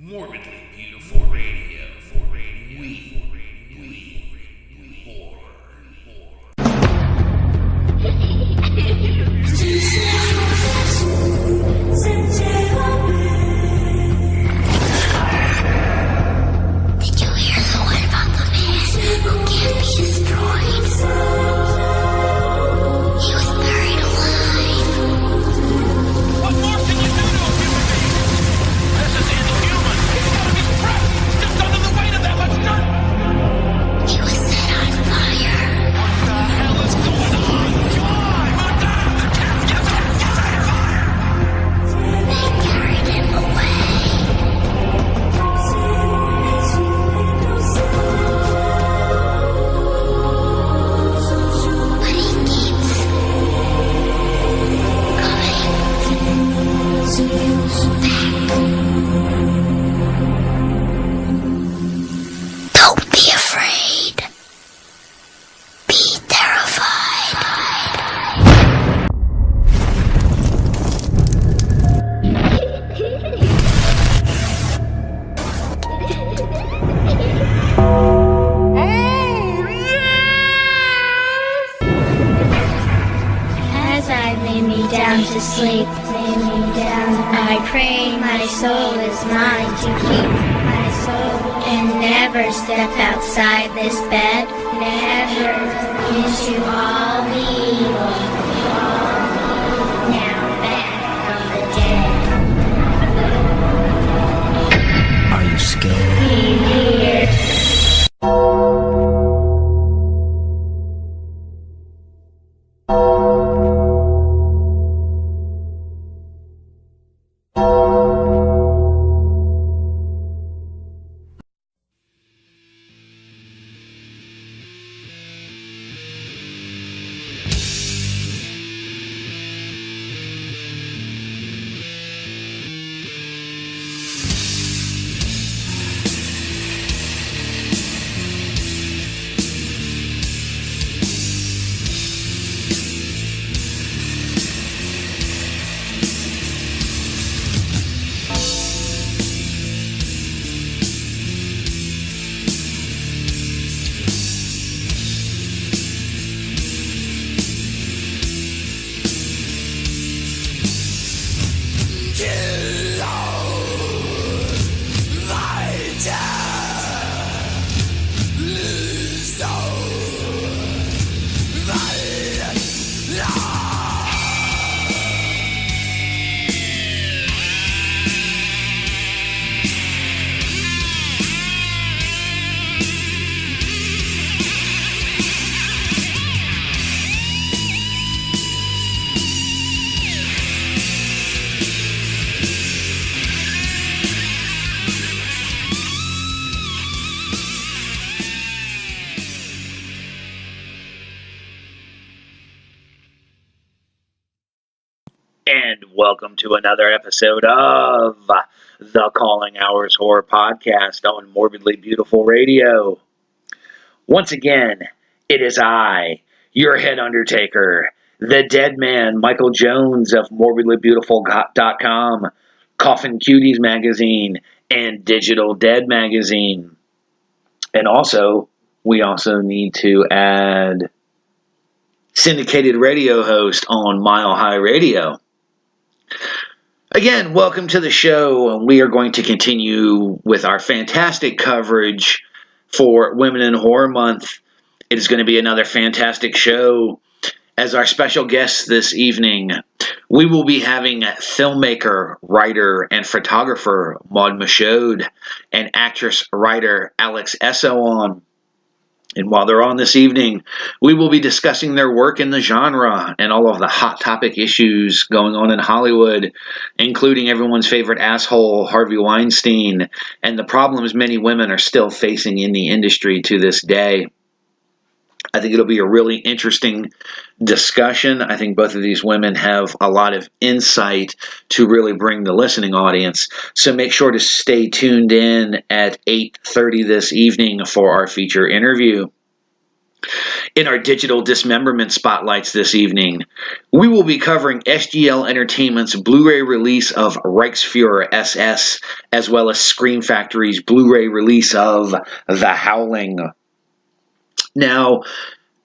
Morbidly beautiful radio. We horror. Did you hear the one about the man who can't be destroyed? He was buried alive. What more can you do to a human being? This is inhuman. He's got to be crushed just under the weight of that much dirt. He was set on fire. What the hell is going on? Come on! Move down! The cat's get on fire! They carried him away. But he keeps coming back. Don't be afraid. Be terrified. As I lay me down to sleep, I pray my soul is mine to keep. My soul and never step outside this bed, never into all the evil. Now back from the dead. Are you scared? Be here. And welcome to another episode of the Calling Hours Horror Podcast on Morbidly Beautiful Radio. Once again, it is I, your head undertaker, the dead man, Michael Jones of MorbidlyBeautiful.com, Coffin Cuties magazine, and Digital Dead magazine. And also, we also need to add syndicated radio host on Mile High Radio. Again, welcome to the show. We are going to continue with our fantastic coverage for Women in Horror Month. It is going to be another fantastic show. As our special guest this evening, we will be having filmmaker, writer, and photographer Maude Michaud and actress-writer Alex Essoe on. And while they're on this evening, we will be discussing their work in the genre and all of the hot topic issues going on in Hollywood, including everyone's favorite asshole, Harvey Weinstein, and the problems many women are still facing in the industry to this day. I think it'll be a really interesting discussion. I think both of these women have a lot of insight to really bring the listening audience. So make sure to stay tuned in at 8:30 this evening for our feature interview. In our digital dismemberment spotlights this evening, we will be covering SGL Entertainment's Blu-ray release of Reichsfuher-SS, as well as Scream Factory's Blu-ray release of The Howling. Now,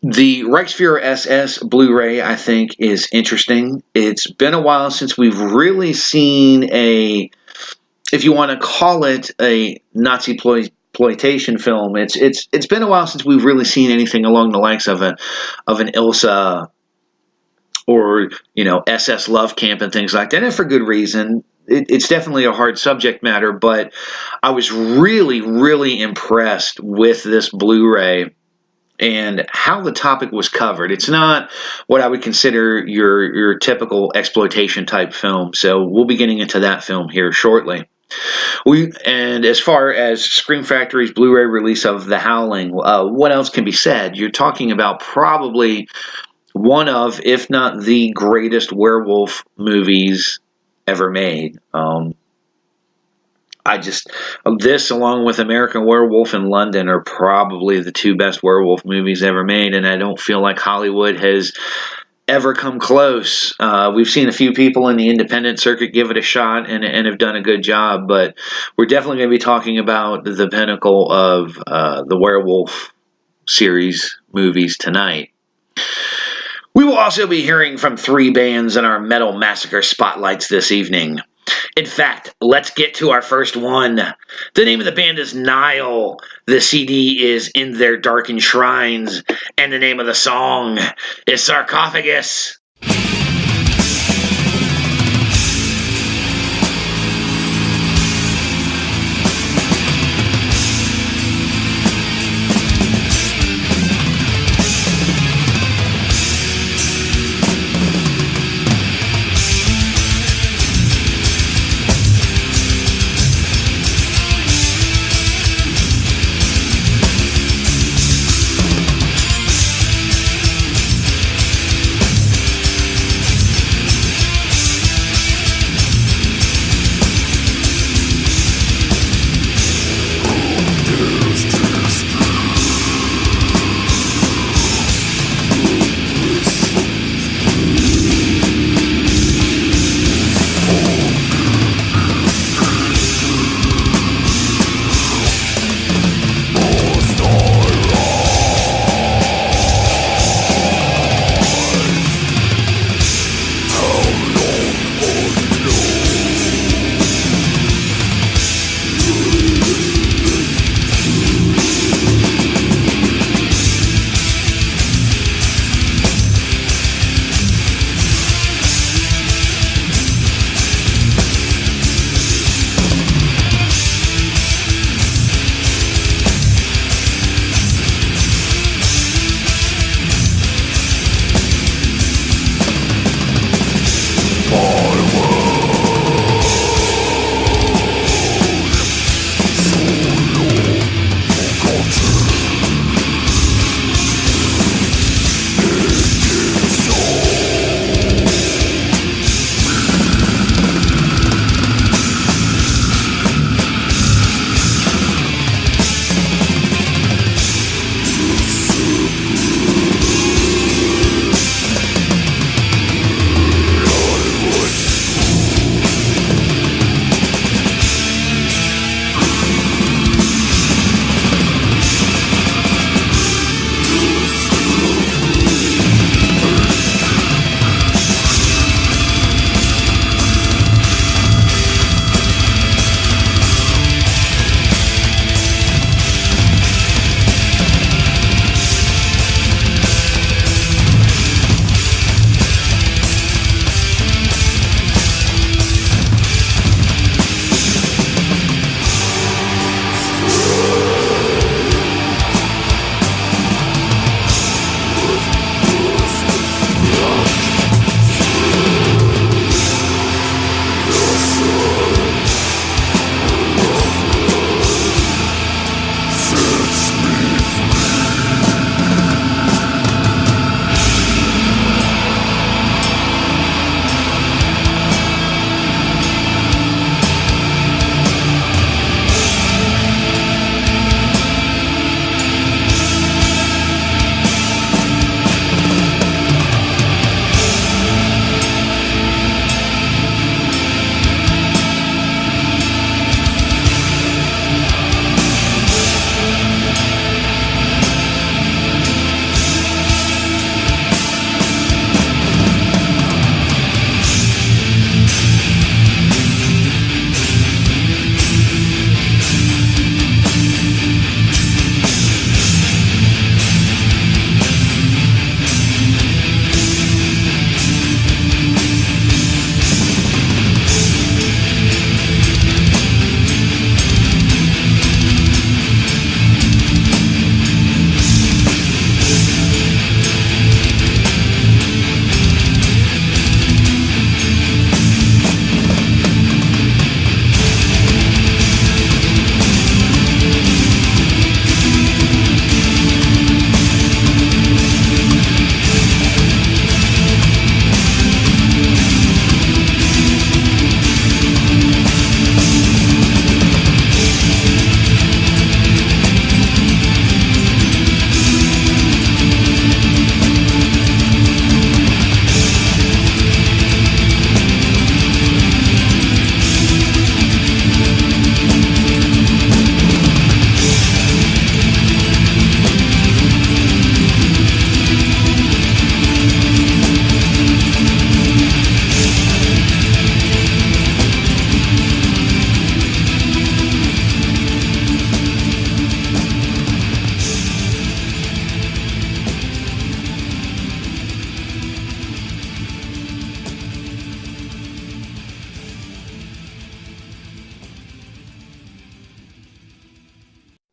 the Reichsfuher-SS Blu-ray, I think, is interesting. It's been a while since we've really seen a, if you want to call it a Nazi exploitation film, it's been a while since we've really seen anything along the likes of an Ilsa or, you know, SS Love Camp and things like that, and for good reason. It's definitely a hard subject matter, but I was really, really impressed with this Blu-ray and how the topic was covered. It's not what I would consider your typical exploitation type film, so we'll be getting into that film here shortly. And as far as Scream Factory's Blu-ray release of The Howling, what else can be said? You're talking about probably one of, if not the greatest werewolf movies ever made. This, along with American Werewolf in London, are probably the two best werewolf movies ever made, and I don't feel like Hollywood has ever come close. We've seen a few people in the independent circuit give it a shot and have done a good job, but we're definitely going to be talking about the pinnacle of the werewolf series movies tonight. We will also be hearing from 3 bands in our Metal Massacre spotlights this evening. In fact, let's get to our first one. The name of the band is Nile. The CD is In Their Darkened Shrines. And the name of the song is Sarcophagus.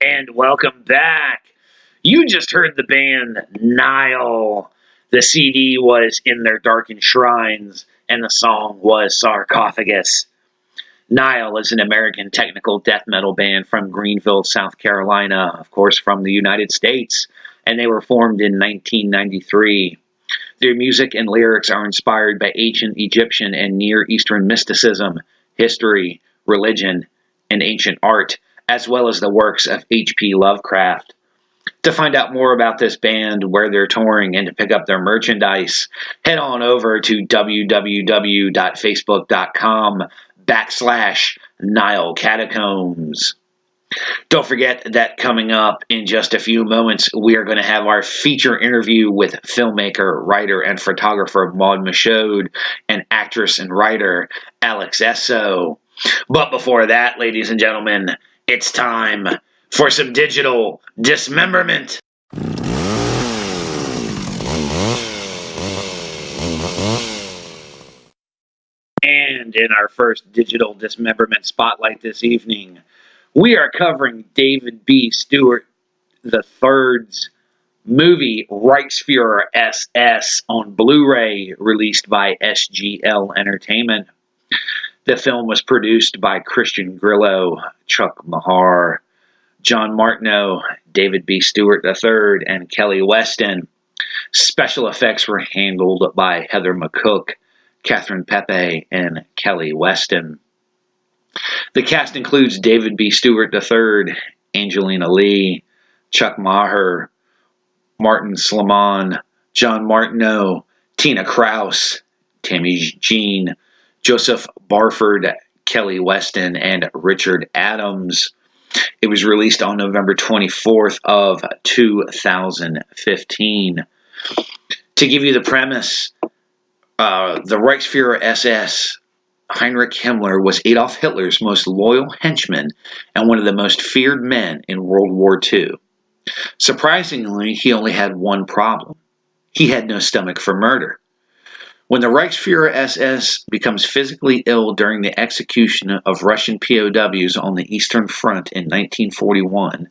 And welcome back. You just heard the band Nile. The CD was In Their Darkened Shrines, and the song was Sarcophagus. Nile is an American technical death metal band from Greenville, South Carolina, of course from the United States, and they were formed in 1993. Their music and lyrics are inspired by ancient Egyptian and Near Eastern mysticism, history, religion, and ancient art, as well as the works of H.P. Lovecraft. To find out more about this band, where they're touring, and to pick up their merchandise, head on over to www.facebook.com/Nile Catacombs. Don't forget that coming up in just a few moments, we are going to have our feature interview with filmmaker, writer, and photographer Maude Michaud and actress and writer Alex Essoe. But before that, ladies and gentlemen, it's time for some digital dismemberment. And in our first digital dismemberment spotlight this evening, we are covering David B. Stewart III's movie Reichsfuher-SS on Blu-ray, released by SGL Entertainment. The film was produced by Christian Grillo, Chuck Mahar, John Martineau, David B. Stewart III, and Kelly Weston. Special effects were handled by Heather McCook, Catherine Pepe, and Kelly Weston. The cast includes David B. Stewart III, Angelina Lee, Chuck Maher, Martin Slimane, John Martineau, Tina Krause, Tammy Jean, Joseph Barford, Kelly Weston, and Richard Adams. It was released on November 24th of 2015. To give you the premise, the Reichsfuhrer-SS, Heinrich Himmler, was Adolf Hitler's most loyal henchman and one of the most feared men in World War II. Surprisingly, he only had one problem. He had no stomach for murder. When the Reichsfuhrer-SS becomes physically ill during the execution of Russian POWs on the Eastern Front in 1941,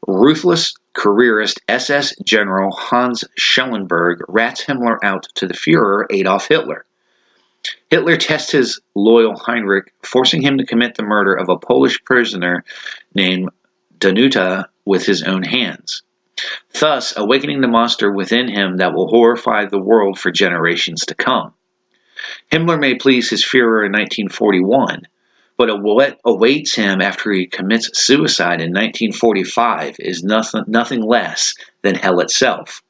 ruthless careerist SS General Hans Schellenberg rats Himmler out to the Führer Adolf Hitler. Hitler tests his loyal Heinrich, forcing him to commit the murder of a Polish prisoner named Danuta with his own hands, thus awakening the monster within him that will horrify the world for generations to come. Himmler may please his Führer in 1941, but what awaits him after he commits suicide in 1945 is nothing less than hell itself.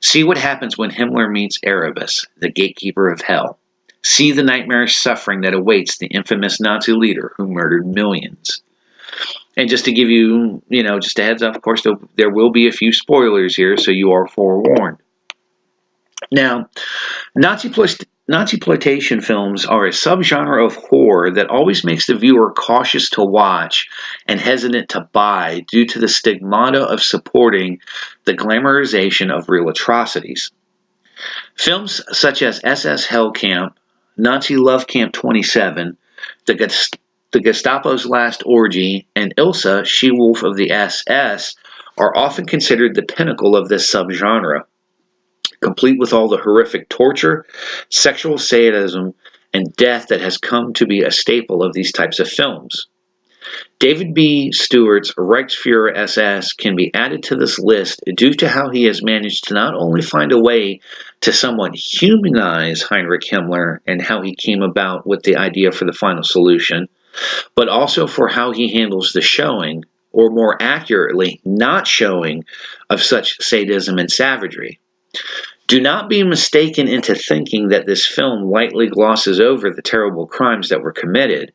See what happens when Himmler meets Erebus, the gatekeeper of hell. See the nightmarish suffering that awaits the infamous Nazi leader who murdered millions. And just to give you, just a heads up, of course, there will be a few spoilers here, so you are forewarned. Now, Nazi-ploitation films are a subgenre of horror that always makes the viewer cautious to watch and hesitant to buy due to the stigmata of supporting the glamorization of real atrocities. Films such as SS Hell Camp, Nazi Love Camp 27, The Gestapo's Last Orgy, and Ilsa, She-Wolf of the SS are often considered the pinnacle of this subgenre, complete with all the horrific torture, sexual sadism, and death that has come to be a staple of these types of films. David B. Stewart's Reichsfuhrer-SS can be added to this list due to how he has managed to not only find a way to somewhat humanize Heinrich Himmler and how he came about with the idea for the final solution, but also for how he handles the showing, or more accurately, not showing, of such sadism and savagery. Do not be mistaken into thinking that this film lightly glosses over the terrible crimes that were committed,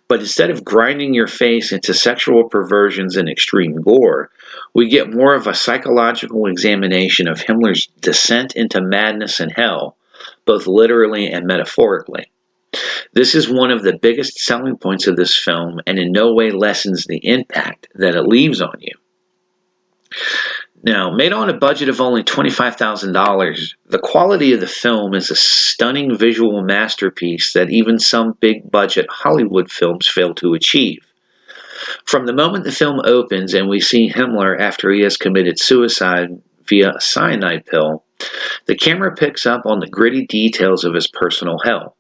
but instead of grinding your face into sexual perversions and extreme gore, we get more of a psychological examination of Himmler's descent into madness and hell, both literally and metaphorically. This is one of the biggest selling points of this film, and in no way lessens the impact that it leaves on you. Now, made on a budget of only $25,000, the quality of the film is a stunning visual masterpiece that even some big-budget Hollywood films fail to achieve. From the moment the film opens and we see Himmler after he has committed suicide via a cyanide pill, the camera picks up on the gritty details of his personal hell,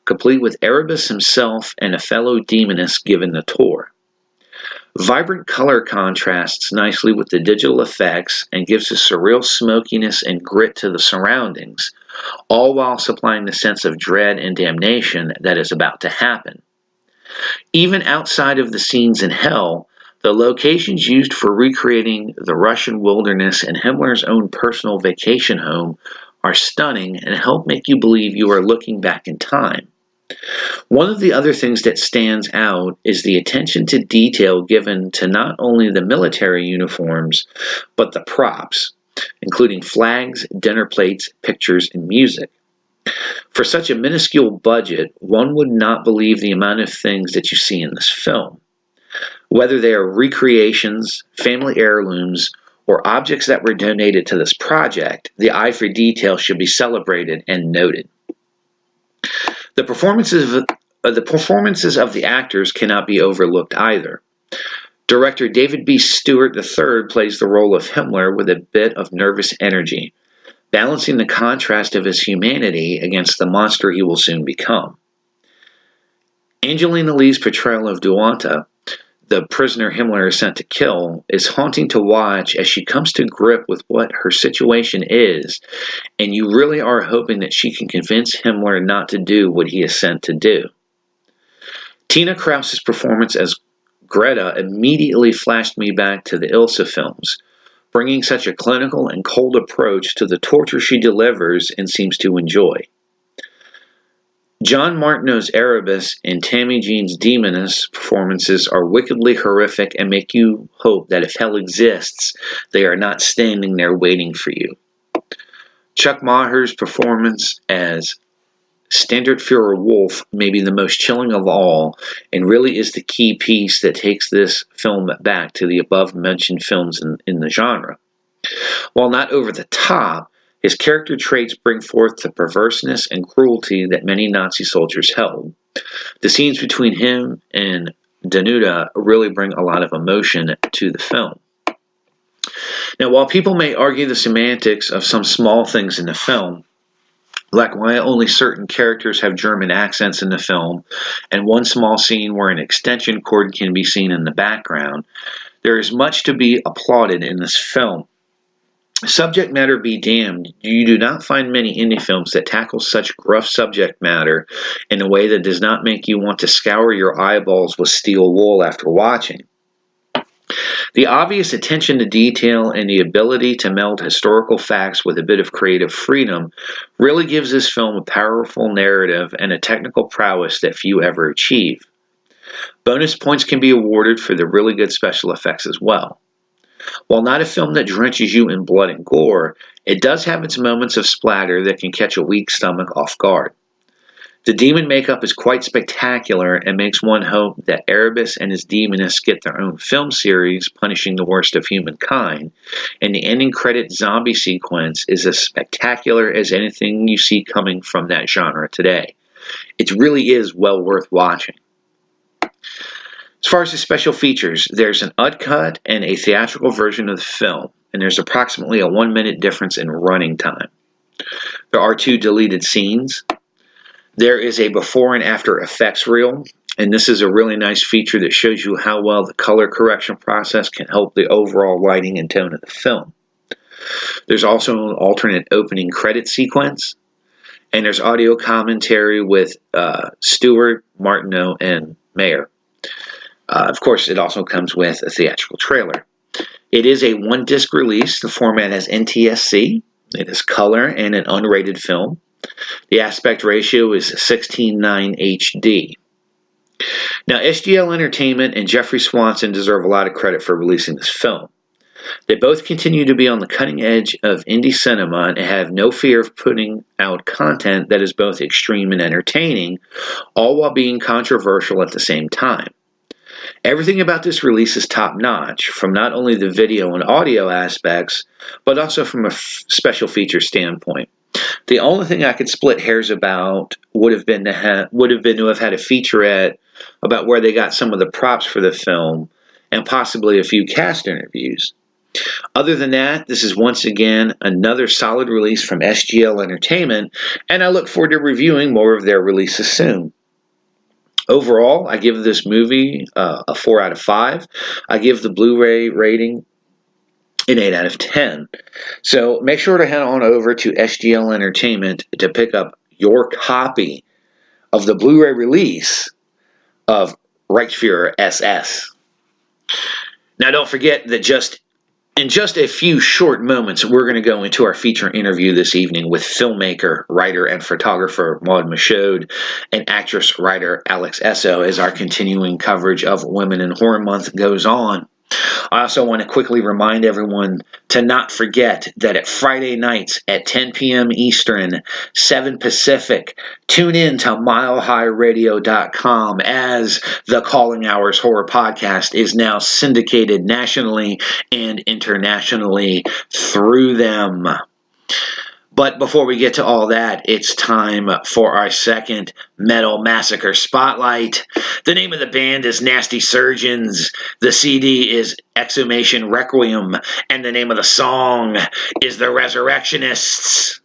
complete with Erebus himself and a fellow demoness given the tour. Vibrant color contrasts nicely with the digital effects and gives a surreal smokiness and grit to the surroundings, all while supplying the sense of dread and damnation that is about to happen. Even outside of the scenes in hell, the locations used for recreating the Russian wilderness and Himmler's own personal vacation home are stunning and help make you believe you are looking back in time. One of the other things that stands out is the attention to detail given to not only the military uniforms, but the props, including flags, dinner plates, pictures, and music. For such a minuscule budget, one would not believe the amount of things that you see in this film. Whether they are recreations, family heirlooms, or objects that were donated to this project, the eye for detail should be celebrated and noted. The performances of the actors cannot be overlooked either. Director David B. Stewart III plays the role of Himmler with a bit of nervous energy, balancing the contrast of his humanity against the monster he will soon become. Angelina Lee's portrayal of Duanta, the prisoner Himmler is sent to kill, is haunting to watch as she comes to grip with what her situation is, and you really are hoping that she can convince Himmler not to do what he is sent to do. Tina Krause's performance as Greta immediately flashed me back to the Ilsa films, bringing such a clinical and cold approach to the torture she delivers and seems to enjoy. John Martineau's Erebus and Tammy Jean's Demoness performances are wickedly horrific and make you hope that if hell exists, they are not standing there waiting for you. Chuck Maher's performance as Standartführer Wolf may be the most chilling of all, and really is the key piece that takes this film back to the above-mentioned films in the genre. While not over the top, his character traits bring forth the perverseness and cruelty that many Nazi soldiers held. The scenes between him and Danuta really bring a lot of emotion to the film. Now, while people may argue the semantics of some small things in the film, like why only certain characters have German accents in the film, and one small scene where an extension cord can be seen in the background, there is much to be applauded in this film. Subject matter be damned, you do not find many indie films that tackle such gruff subject matter in a way that does not make you want to scour your eyeballs with steel wool after watching. The obvious attention to detail and the ability to meld historical facts with a bit of creative freedom really gives this film a powerful narrative and a technical prowess that few ever achieve. Bonus points can be awarded for the really good special effects as well. While not a film that drenches you in blood and gore, it does have its moments of splatter that can catch a weak stomach off guard. The demon makeup is quite spectacular and makes one hope that Erebus and his demoness get their own film series punishing the worst of humankind, and the ending credit zombie sequence is as spectacular as anything you see coming from that genre today. It really is well worth watching. As far as the special features, there's an uncut and a theatrical version of the film, and there's approximately a 1-minute difference in running time. There are 2 deleted scenes. There is a before and after effects reel, and this is a really nice feature that shows you how well the color correction process can help the overall lighting and tone of the film. There's also an alternate opening credit sequence, and there's audio commentary with Stewart, Martineau, and Mayer. Of course, it also comes with a theatrical trailer. It is a 1-disc release. The format has NTSC. It is color and an unrated film. The aspect ratio is 16:9 HD. Now, SGL Entertainment and Jeffrey Swanson deserve a lot of credit for releasing this film. They both continue to be on the cutting edge of indie cinema and have no fear of putting out content that is both extreme and entertaining, all while being controversial at the same time. Everything about this release is top-notch, from not only the video and audio aspects, but also from a special feature standpoint. The only thing I could split hairs about would have been to have had a featurette about where they got some of the props for the film, and possibly a few cast interviews. Other than that, this is once again another solid release from SGL Entertainment, and I look forward to reviewing more of their releases soon. Overall, I give this movie a 4 out of 5. I give the Blu-ray rating an 8 out of 10. So make sure to head on over to SGL Entertainment to pick up your copy of the Blu-ray release of Reichsfuher-SS. Now don't forget that in just a few short moments, we're going to go into our feature interview this evening with filmmaker, writer, and photographer Maude Michaud and actress, writer Alex Essoe as our continuing coverage of Women in Horror Month goes on. I also want to quickly remind everyone to not forget that at Friday nights at 10 p.m. Eastern, 7 Pacific, tune in to milehighradio.com as the Calling Hours Horror Podcast is now syndicated nationally and internationally through them. But before we get to all that, it's time for our second Metal Massacre Spotlight. The name of the band is Nasty Surgeons, the CD is Exhumation Requiem, and the name of the song is The Resurrectionists.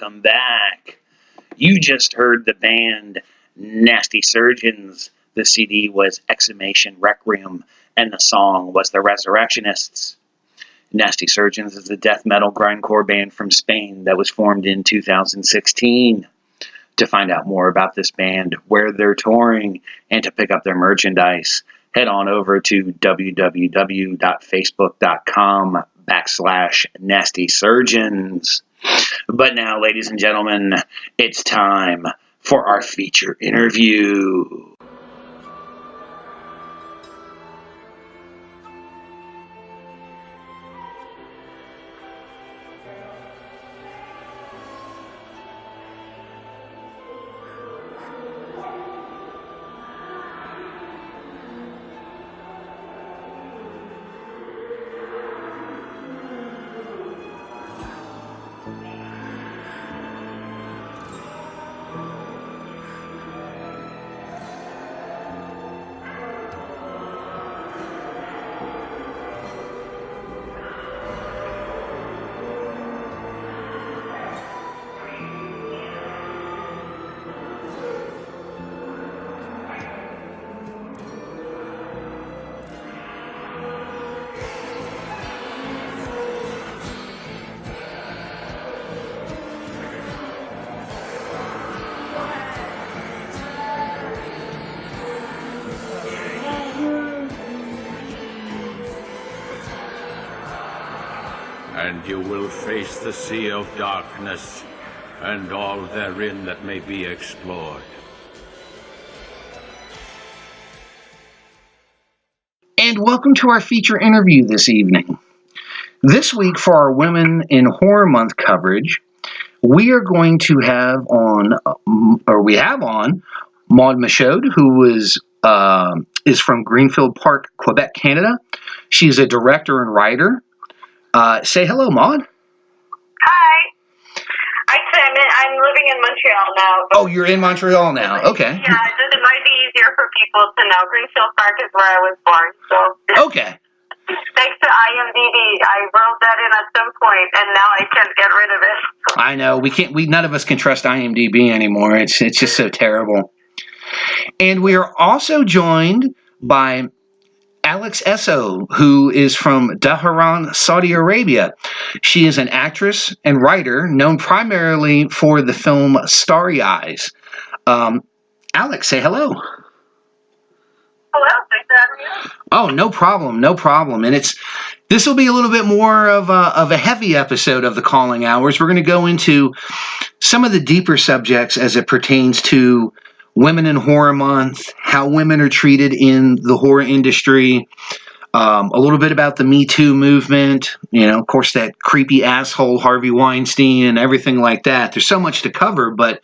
welcome back. You just heard the band Nasty Surgeons. The CD was Exhumation Requiem, and the song was The Resurrectionists. Nasty Surgeons is a death metal grindcore band from Spain that was formed in 2016. To find out more about this band, where they're touring, and to pick up their merchandise, head on over to www.facebook.com/Nasty Surgeons. But now, ladies and gentlemen, it's time for our feature interview. And you will face the sea of darkness, and all therein that may be explored. And welcome to our feature interview this evening. This week, for our Women in Horror Month coverage, we are going to have on, Maude Michaud, who is from Greenfield Park, Quebec, Canada. She's a director and writer. Say hello, Maude. Hi. I'm living in Montreal now. Oh, you're in Montreal now. Okay. Yeah, it might be easier for people to know. Greenfield Park is where I was born. So Okay. Thanks to IMDb, I wrote that in at some point, and now I can't get rid of it. I know none of us can trust IMDb anymore. It's just so terrible. And we are also joined by Alex Essoe, who is from Tehran, Saudi Arabia. She is an actress and writer known primarily for the film Starry Eyes. Alex, say hello. Hello, thanks for having me. Oh, no problem. And this will be a little bit more of a heavy episode of the Calling Hours. We're going to go into some of the deeper subjects as it pertains to Women in Horror Month, how women are treated in the horror industry, a little bit about the Me Too movement, of course, that creepy asshole Harvey Weinstein and everything like that. There's so much to cover, but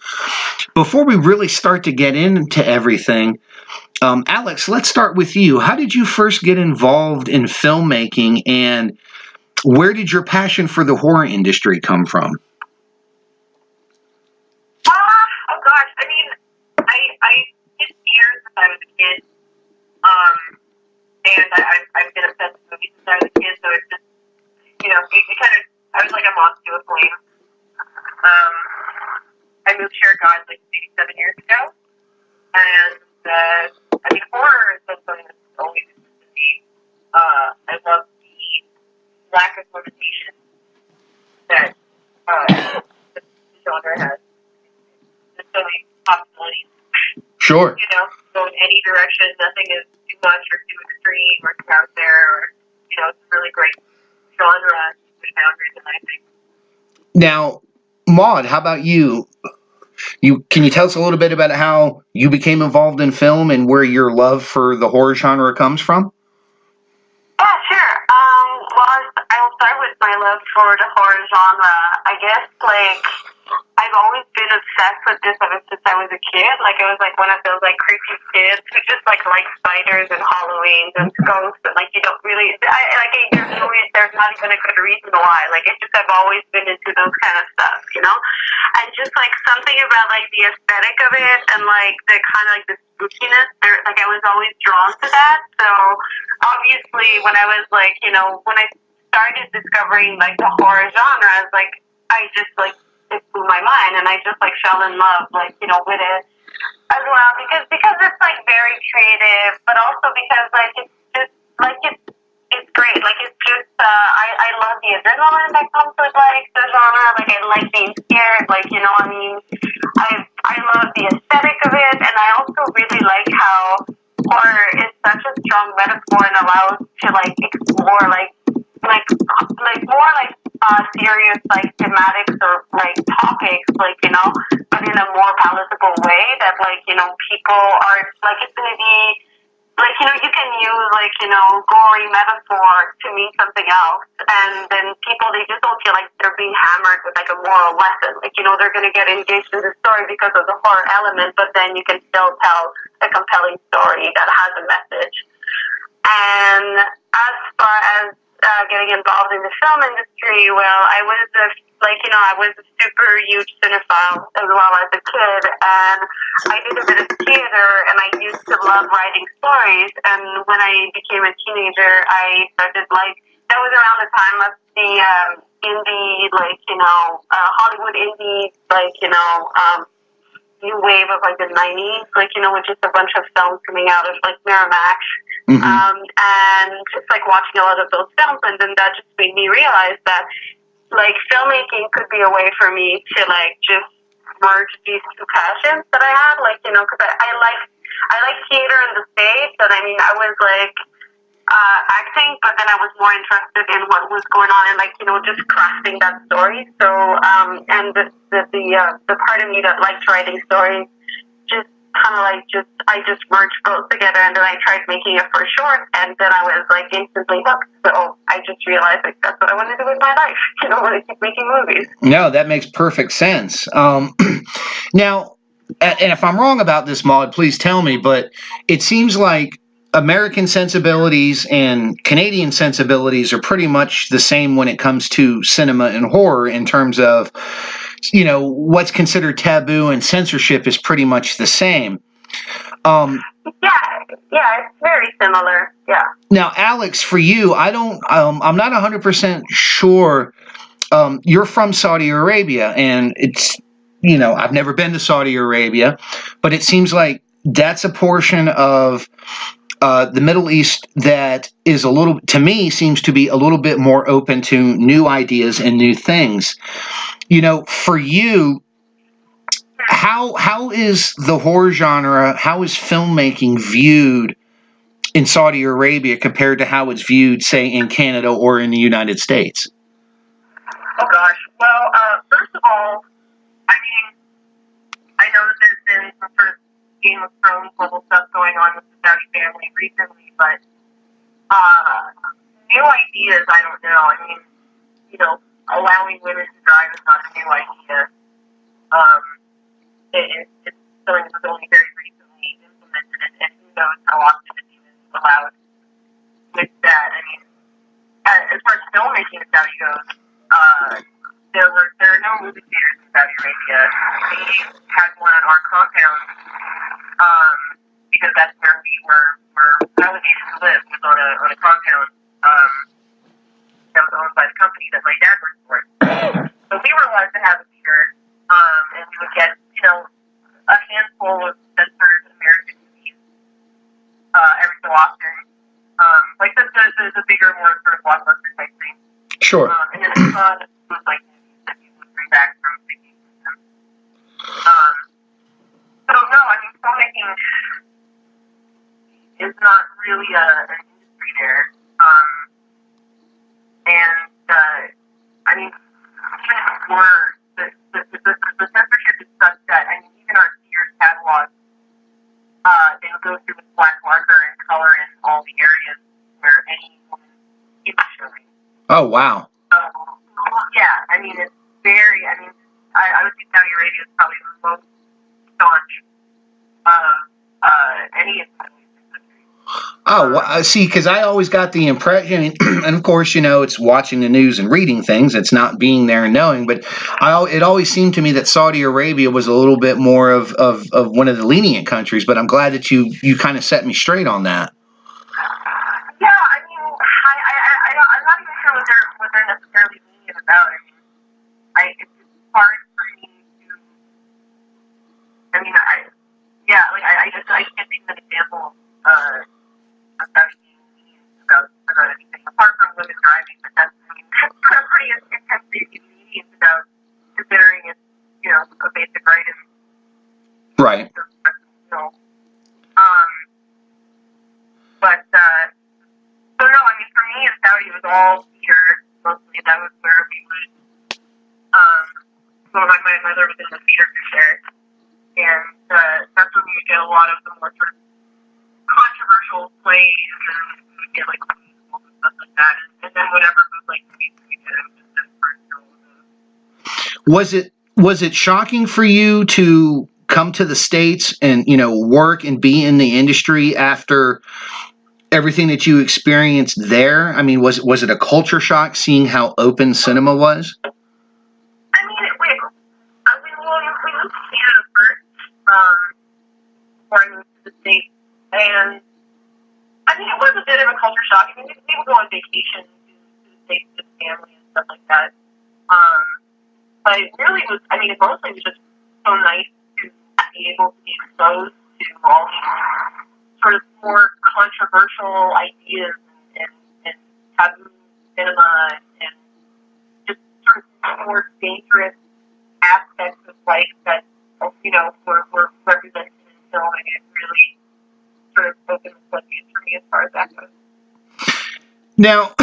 before we really start to get into everything, Alex, let's start with you. How did you first get involved in filmmaking, and where did your passion for the horror industry come from? Oh gosh, I mean, I did theater since I was a kid, and I've been obsessed with movies since I was a kid, so it's just, it kind of, I was like a moth to a flame. I moved here, God, like maybe 7 years ago, and I mean, horror is something that's always interested me. I love the lack of limitation that the genre has. There's so many possibilities. Sure. Go in any direction. Nothing is too much or too extreme or too out there. Or, it's a really great genre with boundaries, and I think. Now, Maude, how about you? Can you tell us a little bit about how you became involved in film and where your love for the horror genre comes from? Yeah, sure. I'll start with my love for the horror genre. I guess, I've always been obsessed with this ever since I was a kid. I was one of those creepy kids who just like spiders and Halloween and ghosts, and you don't really. There's not even a good reason why. It's just I've always been into those kind of stuff, and just something about the aesthetic of it and the kind of the spookiness. I was always drawn to that. So obviously, when I was when I started discovering the horror genre, I was I just it blew my mind, and I just like fell in love, like, you know, with it as well, because it's like very creative, but also because like it's just like it's great. Like it's just I love the adrenaline that comes with like the genre. Like I like being scared. Like, you know, I mean, I love the aesthetic of it, and I also really like how horror is such a strong metaphor and allows to like explore like more like serious like thematics or like topics, like, you know, but in a more palatable way that like, you know, people are like, it's gonna be like, you know, you can use like, you know, gory metaphor to mean something else, and then people, they just don't feel like they're being hammered with like a moral lesson. Like, you know, they're gonna get engaged in the story because of the horror element, but then you can still tell a compelling story that has a message. And as far as getting involved in the film industry, well, I was a super huge cinephile as well as a kid, and I did a bit of theater, and I used to love writing stories. And when I became a teenager, I started like, that was around the time of the indie, like, you know, Hollywood indie, like, you know, new wave of like the 90s, like, you know, with just a bunch of films coming out of like Miramax. Mm-hmm. And just like watching a lot of those films, and then that just made me realize that like filmmaking could be a way for me to like just merge these two passions that I had, like, you know, because I like theater in the States, and I mean, I was like acting, but then I was more interested in what was going on and like, you know, just crafting that story. So and the part of me that likes writing stories just kind of like I just merged both together, and then I tried making it for short, and then I was like instantly hooked. So I just realized like that's what I want to do with my life. You know, want to keep making movies. No, that makes perfect sense. Now, and if I'm wrong about this, Maude, please tell me, but it seems like American sensibilities and Canadian sensibilities are pretty much the same when it comes to cinema and horror, in terms of, you know, what's considered taboo and censorship is pretty much the same. Yeah, it's very similar. Yeah. Now, Alex, for you, I'm not 100% sure. You're from Saudi Arabia, and it's, you know, I've never been to Saudi Arabia, but it seems like that's a portion of the Middle East that is to me, seems to be a little bit more open to new ideas and new things. You know, for you, how is the horror genre, how is filmmaking viewed in Saudi Arabia compared to how it's viewed, say, in Canada or in the United States? Oh gosh. Well, first of all, I mean, I know that there's been some sort of Game of Thrones level stuff going on with the Saudi family recently, but new ideas, I don't know. I mean, you know, allowing women to drive is not a new idea. It's something that was only very recently implemented, and who knows how often it's even allowed with that. I mean, as far as filmmaking in Saudi goes, there are no movie theaters in Saudi Arabia. We had one on our compound, because that's where we were obligated to live, was on a compound that was owned by the company that my dad worked for. So we were allowed to have a theater, and we would get, you know, a handful of censored American movies every so often. Like the bigger, more sort of blockbuster type thing. Sure. And then it was like movies that you would bring back from vacation. So no, I mean, filmmaking is not really an industry there. I mean, even if it were, the censorship is such that, I mean, even our Sears catalog, they would go through with black marker and color in all the areas where any woman is showing. Oh, wow. Yeah, I mean, it's very, I mean, I would say Saudi Arabia is probably the most staunch of any of the countries. Oh, well, see, because I always got the impression, and of course, you know, it's watching the news and reading things. It's not being there and knowing, but it always seemed to me that Saudi Arabia was a little bit more of one of the lenient countries, but I'm glad that you kind of set me straight on that. Yeah, I mean, I'm not even sure what they're necessarily lenient about. I mean, it's hard for I mean, I can't think of an example about anything apart from women driving, but that's pretty intensely lenient about considering it, a basic right. Right. But so no, I mean, for me in Saudi it was all theater mostly. That was where we would. Well, my mother was in the theater for sure, and that's when we would get a lot of the more sort of controversial plays, and we would get like musicals and stuff like that, and then whatever was like we did, it was just first. Was it shocking for you to come to the States and work and be in the industry after everything that you experienced there? I mean, was it a culture shock seeing how open cinema was? I mean, we moved to Canada first before I moved to the States, and I mean, it was a bit of a culture shock. I mean, we would go on vacation to the States with family and stuff like that. But it really was, I mean, it mostly was just so nice to be able to be exposed to all these sort of more controversial ideas and taboo cinema and just sort of more dangerous aspects of life that, were represented in film, and it really sort of opened the floodgates for me as far as that goes. Now,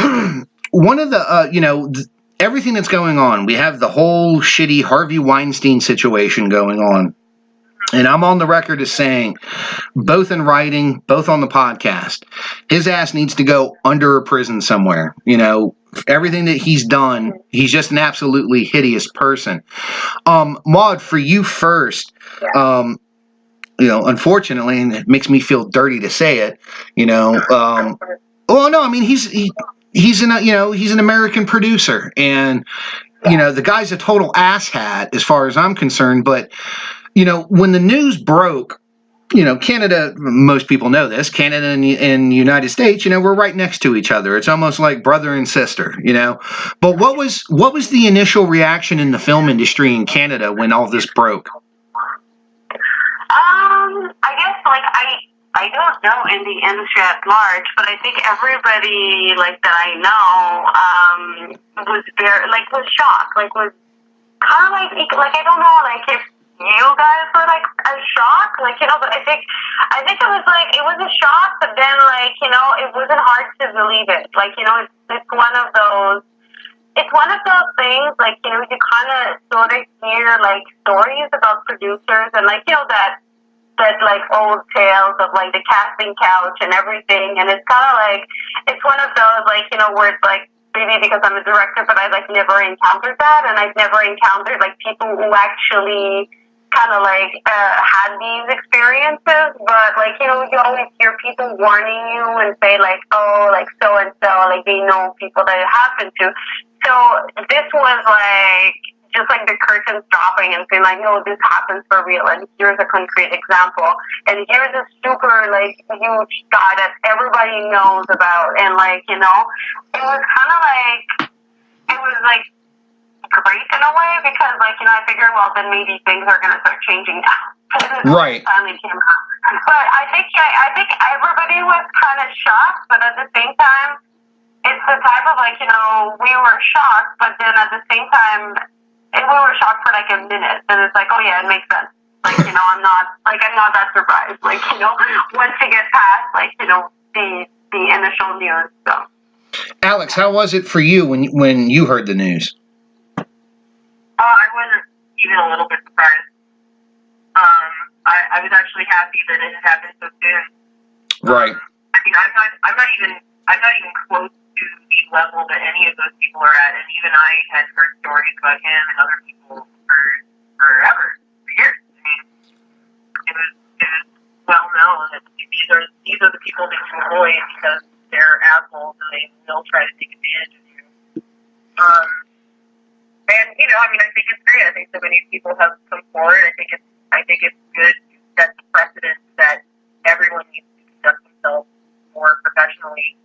one of the, everything that's going on, we have the whole shitty Harvey Weinstein situation going on. And I'm on the record as saying, both in writing, both on the podcast, his ass needs to go under a prison somewhere. Everything that he's done, he's just an absolutely hideous person. Maude, for you first, unfortunately, and it makes me feel dirty to say it, well, no, I mean, he's an American producer, and the guy's a total asshat as far as I'm concerned. But when the news broke, Canada, most people know this, Canada and the United States, we're right next to each other. It's almost like brother and sister, But what was the initial reaction in the film industry in Canada when all this broke? I guess I don't know in the industry at large, but I think everybody that I know was shocked, was kind of I don't know if you guys were as shocked, but I think it was a shock, but then it wasn't hard to believe it. It's one of those. It's one of those things, you kind of sort of hear, stories about producers and, that old tales of, the casting couch and everything. And it's kind of it's one of those, where it's, maybe because I'm a director, but I, never encountered that. And I've never encountered, people who actually kind of, had these experiences. But, you always hear people warning you and say, so-and-so, they know people that it happened to. So this was just the curtains dropping and saying no, this happens for real, and here's a concrete example, and here's a super huge guy that everybody knows about, and it was kind of it was great in a way, because I figured, well, then maybe things are going to start changing now. Right. Finally came out. But I think everybody was kind of shocked, but at the same time, it's the type of we were shocked, but then at the same time, we were shocked for a minute, and it's oh yeah, it makes sense. I'm not that surprised. Once you get past the initial news. So. Alex, how was it for you when you heard the news? I wasn't even a little bit surprised. I was actually happy that it happened so soon. Right. I mean, I'm not even close to the level that any of those people are at, and even I had heard stories about him and other people for years. I mean, it was well known that these are the people that you avoid because they're assholes and they will try to take advantage of you. And I mean, I think it's great. I think so many people have come forward. I think it's good to set the precedent that everyone needs to conduct themselves more professionally.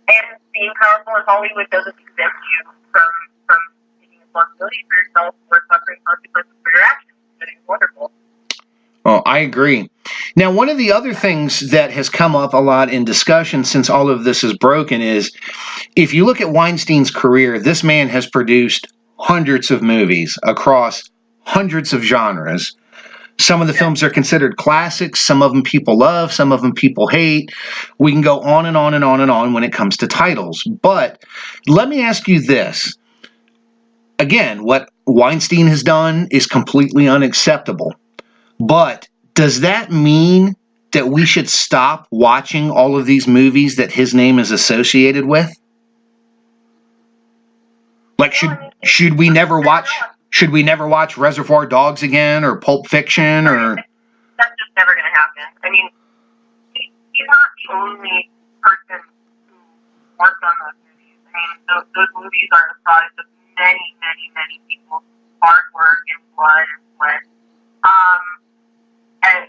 And being powerful in Hollywood doesn't exempt you from taking responsibility for yourself or suffering consequences for your actions. It's wonderful. Well, agree. Now, one of the other things that has come up a lot in discussion since all of this is broken is, if you look at Weinstein's career, this man has produced hundreds of movies across hundreds of genres. Some of the films are considered classics. Some of them people love. Some of them people hate. We can go on and on and on and on when it comes to titles. But let me ask you this. Again, what Weinstein has done is completely unacceptable. But does that mean that we should stop watching all of these movies that his name is associated with? Like, should we never watch Reservoir Dogs again, or Pulp Fiction, or? That's just never going to happen. I mean, he's not the only person who worked on those movies. I mean, those movies are the product of many, many, many people's hard work and blood and sweat. And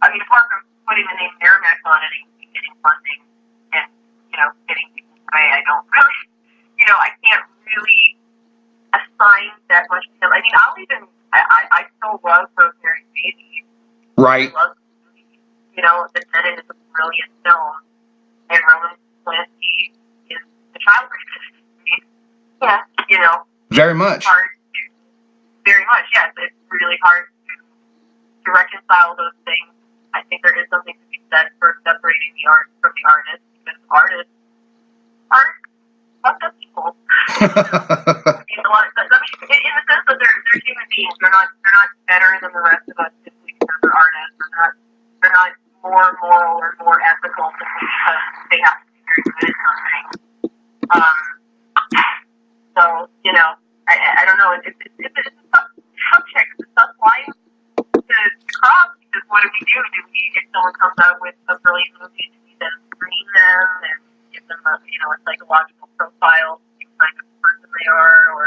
I mean, apart from putting the name Miramax on it and getting funding and, getting people to pay, I don't really, I can't really assign that much to him. I mean, I still love Rosemary's Baby. Right. I love the movie. The Tenet is a brilliant film, and Roman Polanski is a child rapist. I mean, Very much. Very much, yes. It's really hard to reconcile those things. I think there is something to be said for separating the art from the artist, because artists are fucked up people. I mean, in the sense that they're human beings. They're not better than the rest of us simply because they're artists. They're not more moral or more ethical simply because they have to be very good at something. So, I don't know. It's a tough subject. It's a tough line to cross, because what do we do? If someone comes out with a brilliant movie, do we then screen them and give them a psychological profile, the kind of person they are, or?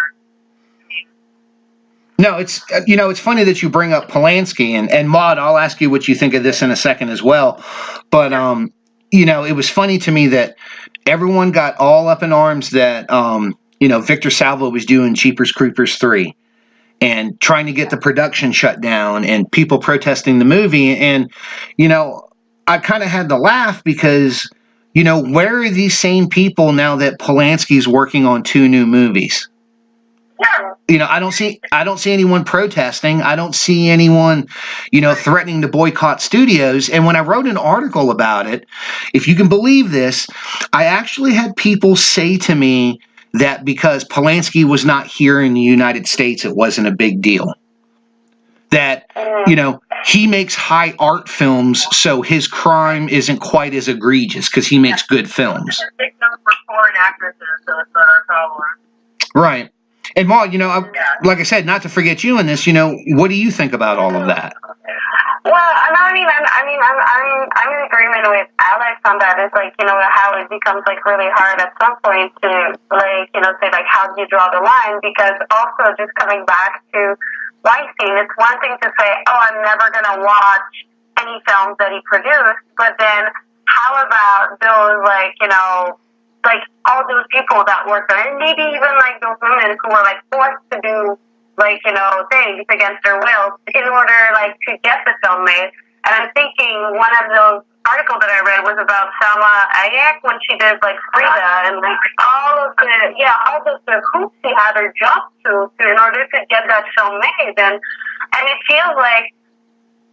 No, it's funny that you bring up Polanski, and Maude, I'll ask you what you think of this in a second as well. But it was funny to me that everyone got all up in arms that Victor Salva was doing Jeepers Creepers 3 and trying to get the production shut down, and people protesting the movie. And I kind of had to laugh, because where are these same people now that Polanski's working on 2 new movies? I don't see anyone protesting. I don't see anyone, threatening to boycott studios. And when I wrote an article about it, if you can believe this, I actually had people say to me that because Polanski was not here in the United States, it wasn't a big deal. That, he makes high art films, so his crime isn't quite as egregious because he makes good films. Big number for foreign actresses, so it's not our problem. Right. And Maude, like I said, not to forget you in this, what do you think about all of that? Well, I'm in agreement with Alex on that. It's how it becomes really hard at some point to say how do you draw the line? Because also just coming back to Weinstein, it's one thing to say, oh, I'm never gonna watch any films that he produced, but then how about those all those people that work there, and maybe even those women who were forced to do things against their will in order to get the film made. And I'm thinking one of those articles that I read was about Salma Hayek when she did Frida, and all of the hoops she had her jump to in order to get that film made. And it feels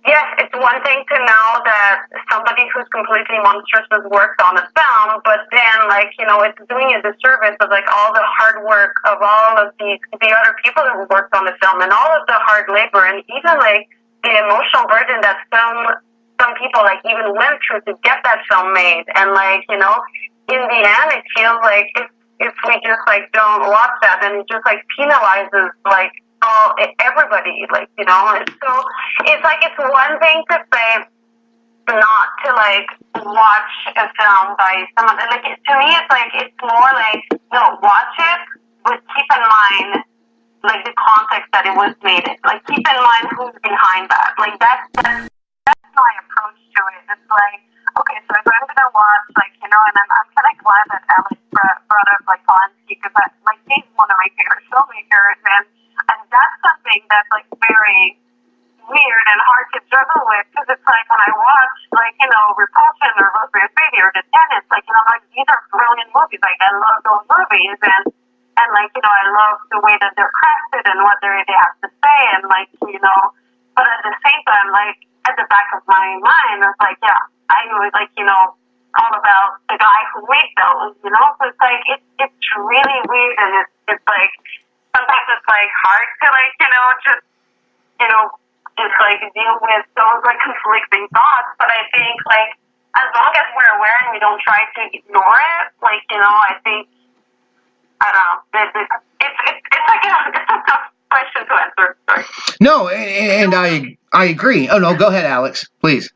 yes, it's one thing to know that somebody who's completely monstrous has worked on a film, but then, it's doing a disservice of, all the hard work of all of the other people who worked on the film, and all of the hard labor, and even, the emotional burden that some people, even went through to get that film made. And, in the end, it feels if we just, don't watch that, then it just, penalizes, everybody, and so it's one thing to say not to watch a film by someone. To me, it's more no, watch it, but keep in mind the context that it was made in. Keep in mind who's behind that. That's my approach to it. It's okay, so if I'm gonna watch, and I'm kind of glad that Alex brought up Polanski, because he's one of my favorite filmmakers, and that's something that's very weird and hard to juggle like, Repulsion or Rosemary Baby or The Tenants, like, like, these are brilliant movies. Like, I love those movies, and like, I love the way that they're crafted and what they have to say, and like, but at the same time, like, at the back of my mind, it's like, yeah, I know it's like, all about the guy who made those, so it's like, it's really weird, and it's like, sometimes it's like hard to like, just, just like deal with those like conflicting thoughts, but I think like, as long as we're aware and we don't try to ignore it, like, I think, I don't know, it's like, it's a tough question to answer. Sorry. No, and I agree. Oh no, go ahead, Alex, please.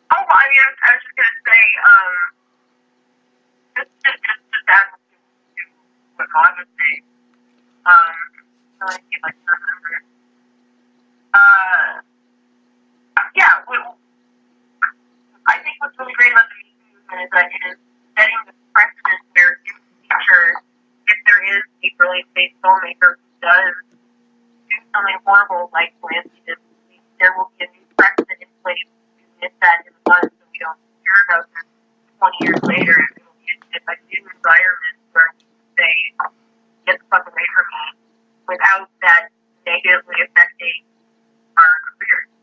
Oh, well, I mean, I was just gonna say, just add to what Maude was saying. Let me see if I can remember. Yeah, I think what's really great about the Me Too movement is that it is setting the precedent where in the future, if there is a brilliant faith filmmaker who does do something horrible like Polanski did, there will be a new precedent in place to miss that in the bud so we don't hear about this 20 years later. It will be a new environment where we can say, get the fuck away from me, without that negatively affecting our careers.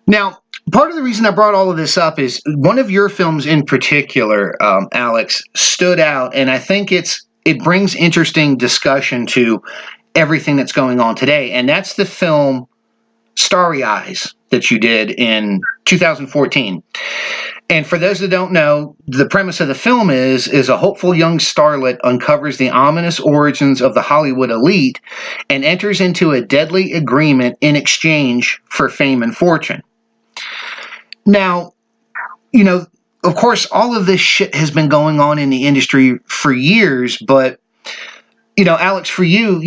Now, part of the reason I brought all of this up is one of your films in particular, Alex, stood out, and I think it brings interesting discussion to everything that's going on today, and that's the film Starry Eyes that you did in 2014. And for those that don't know, the premise of the film is a hopeful young starlet uncovers the ominous origins of the Hollywood elite and enters into a deadly agreement in exchange for fame and fortune. Now, of course, all of this shit has been going on in the industry for years, but, Alex, for you,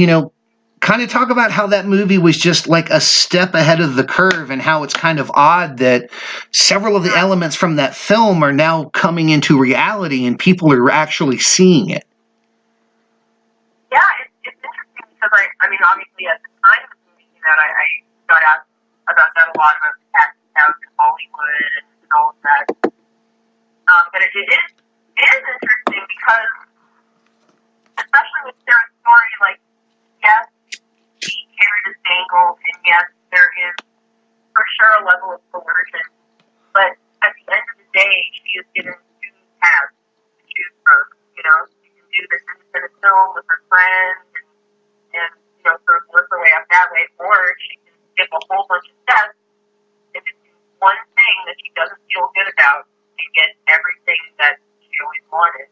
kind of talk about how that movie was just like a step ahead of the curve and how it's kind of odd that several of the elements from that film are now coming into reality and people are actually seeing it. Yeah, it's interesting because I mean, obviously at the time of the movie came out, I got asked about that a lot, about the casting couch in Hollywood and all of that. But it is interesting because, especially with Sarah's story, like, yes, she carried this angle, and yes, there is for sure a level of coercion. But at the end of the day, she is given two paths to choose from. She can do this independent film with her friends and sort of work her way up that way, or she can skip a whole bunch of steps if it's one thing that she doesn't feel good about and get everything that she always wanted.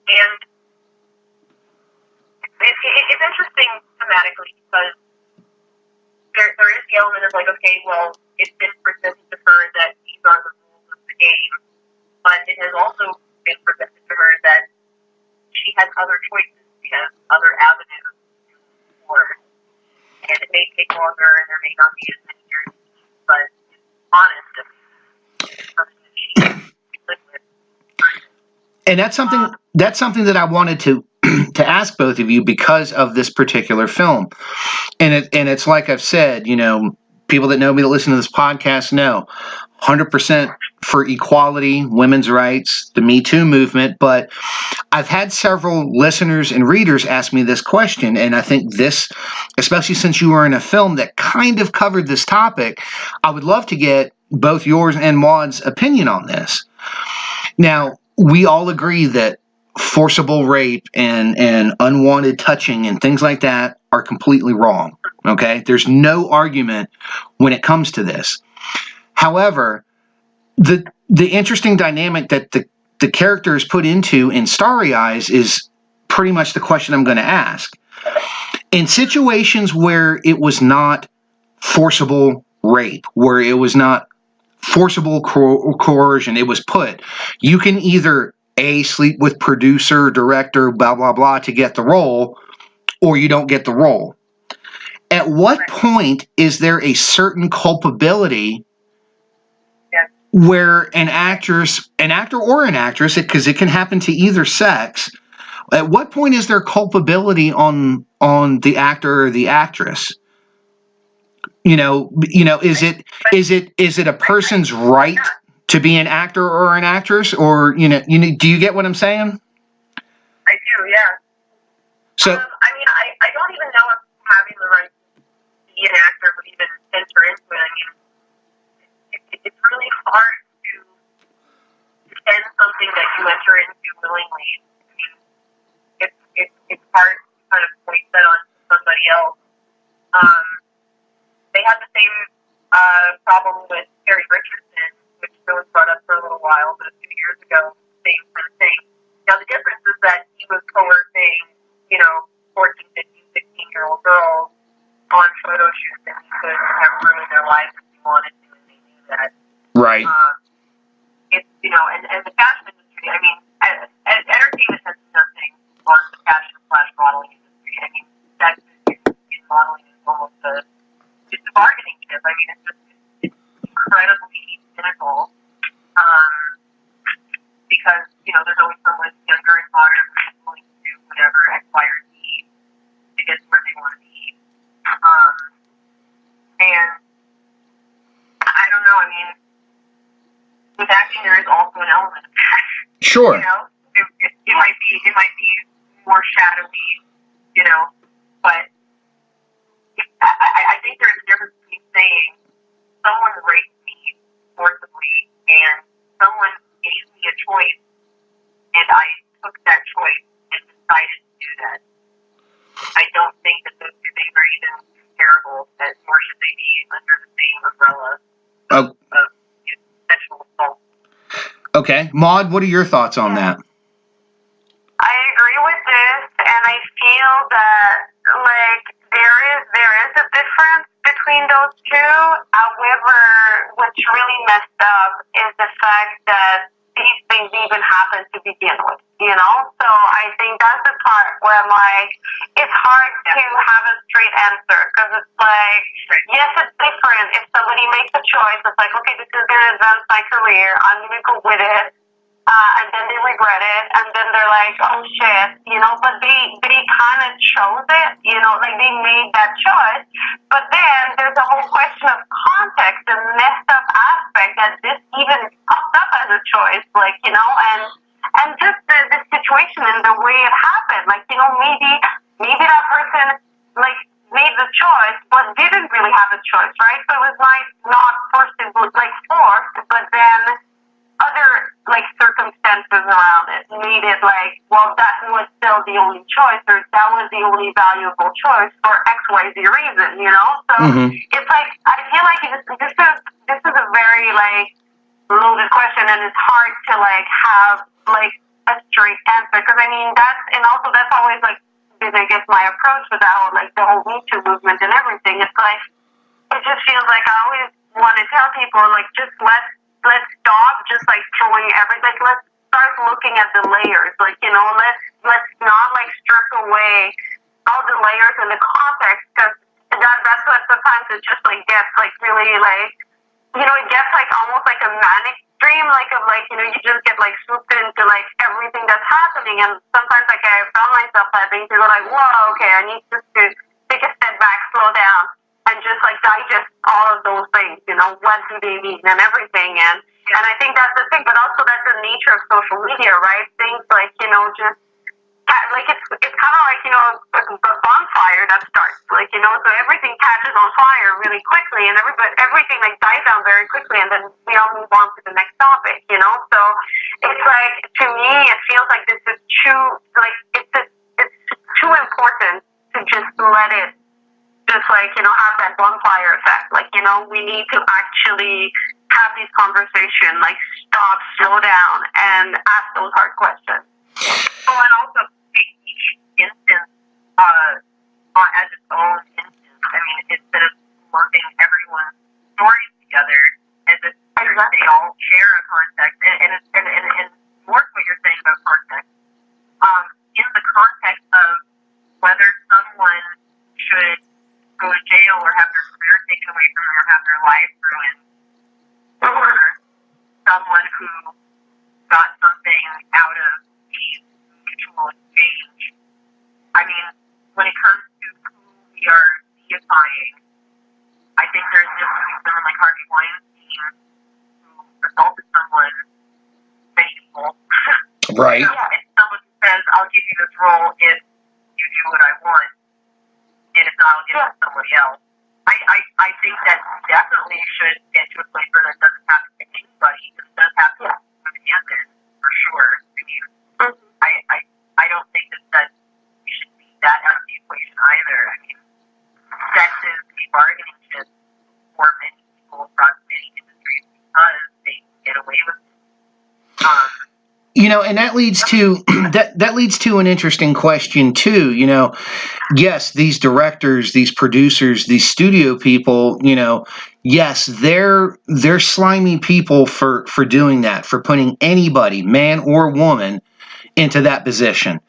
And it's interesting thematically because there is the element of like, okay, well, it's been presented to her that these are the rules of the game, but it has also been presented to her that she has other choices, she has other avenues to move forward. And it may take longer and there may not be as many years, but it's honest and something that she lives with. And that's something that I wanted to ask both of you because of this particular film. And it's like I've said, people that know me that listen to this podcast know 100% for equality, women's rights, the Me Too movement. But I've had several listeners and readers ask me this question. And I think this, especially since you were in a film that kind of covered this topic, I would love to get both yours and Maude's opinion on this. Now, we all agree that forcible rape and unwanted touching and things like that are completely wrong. Okay? There's no argument when it comes to this. However, the interesting dynamic that the character is put into in Starry Eyes is pretty much the question I'm going to ask. In situations where it was not forcible rape, where it was not forcible coercion, it was put, you can either A, sleep with producer, director, blah, blah, blah, to get the role, or you don't get the role. At what point is there a certain culpability where an actor or an actress, because it can happen to either sex, at what point is there culpability on the actor or the actress Is it a person's right to be an actor or an actress, or do you get what I'm saying? I do, yeah. So I mean, I don't even know if having the right to be an actor would even enter into it. I mean, it's really hard to defend something that you enter into willingly. I mean, it's hard to kind of point that on somebody else. They had the same problem with Terry Richardson, which was brought up for a little while, but a few years ago, same kind of thing. Now, the difference is that he was coercing, 14, 15, 16-year-old girls on photo shoots, and he could have ruined their lives if he wanted to, and they knew that. right. It's, and the fashion industry, I mean, as entertainment has nothing on the fashion/modeling industry. I mean, that's modeling is almost just a bargaining chip. I mean, it's incredibly cynical, because, there's always someone younger and hotter who's willing to do whatever X, Y, or Z to get to where they want to be. And I don't know, I mean, with acting there is also an element of that. Sure. It might be more shadowy, but I think there's a difference between saying someone raped me forcibly and someone gave me a choice and I took that choice and decided to do that. I don't think that those two things are even comparable, nor should they be under the same umbrella of sexual assault. Okay. Maude, what are your thoughts on that? I agree with this, and I feel that, there is a difference between those two. However, what's really messed up is the fact that these things even happen to begin with, So I think that's the part where I'm like, it's hard to have a straight answer, because it's like, yes, it's different. If somebody makes a choice, it's like, okay, this is going to advance my career, I'm going to go with it. And then they regret it, and then they're like, oh shit, but they kind of chose it, they made that choice. But then there's a whole question of context and messed up aspect that this even popped up as a choice, and just the situation and the way it happened, maybe that person, made the choice, but didn't really have a choice, right? So it was not forced, it was forced, but then other circumstances around it made it that was still the only choice, or that was the only valuable choice for XYZ reason, So it's I feel like this is a very loaded question, and it's hard to have a straight answer, because I mean that's always been, I guess, my approach with that whole the whole Me Too movement and everything. It's it just feels like I always want to tell people just let's stop just throwing everything. Let's start looking at the layers. Let's not strip away all the layers and the context, because that's what sometimes it just gets really it gets almost a manic dream you just get swooped into everything that's happening, and sometimes I found myself having to go whoa, okay, I need just to take a step back, slow down, and just digest all of those things, what do they mean and everything, and I think that's the thing, but also that's the nature of social media, right? Things just it's kind of a bonfire that starts, so everything catches on fire really quickly, and everything dies down very quickly, and then we all move on to the next topic, so it's to me it feels this is too it's too important to just let it just have that bonfire effect. We need to actually have these conversations, stop, slow down, and ask those hard questions. Oh, and also take each instance as its own instance. I mean, instead of lumping everyone's stories together as if they all share a context, and more to what you're saying about context, in the context of whether someone should go to jail or have their career taken away from them or have their life ruined, or someone who got something out of the mutual exchange. I mean, when it comes to who we are deifying, I Right. Yeah, if someone says, I'll give you this role if you do what I want, and if not, I'll give it to somebody else. I think that definitely should get to a place where that doesn't have to be anybody. It does have to be women, for sure. I mean, I don't think that we should see that out of the equation either. I mean, sex is a bargaining chip for many people across many industries because they get away with it. You know, and that leads to that leads to an interesting question too. You know, yes, these directors, these producers, these studio people, you know, yes, they're slimy people for doing that, for putting anybody, man or woman, into that position.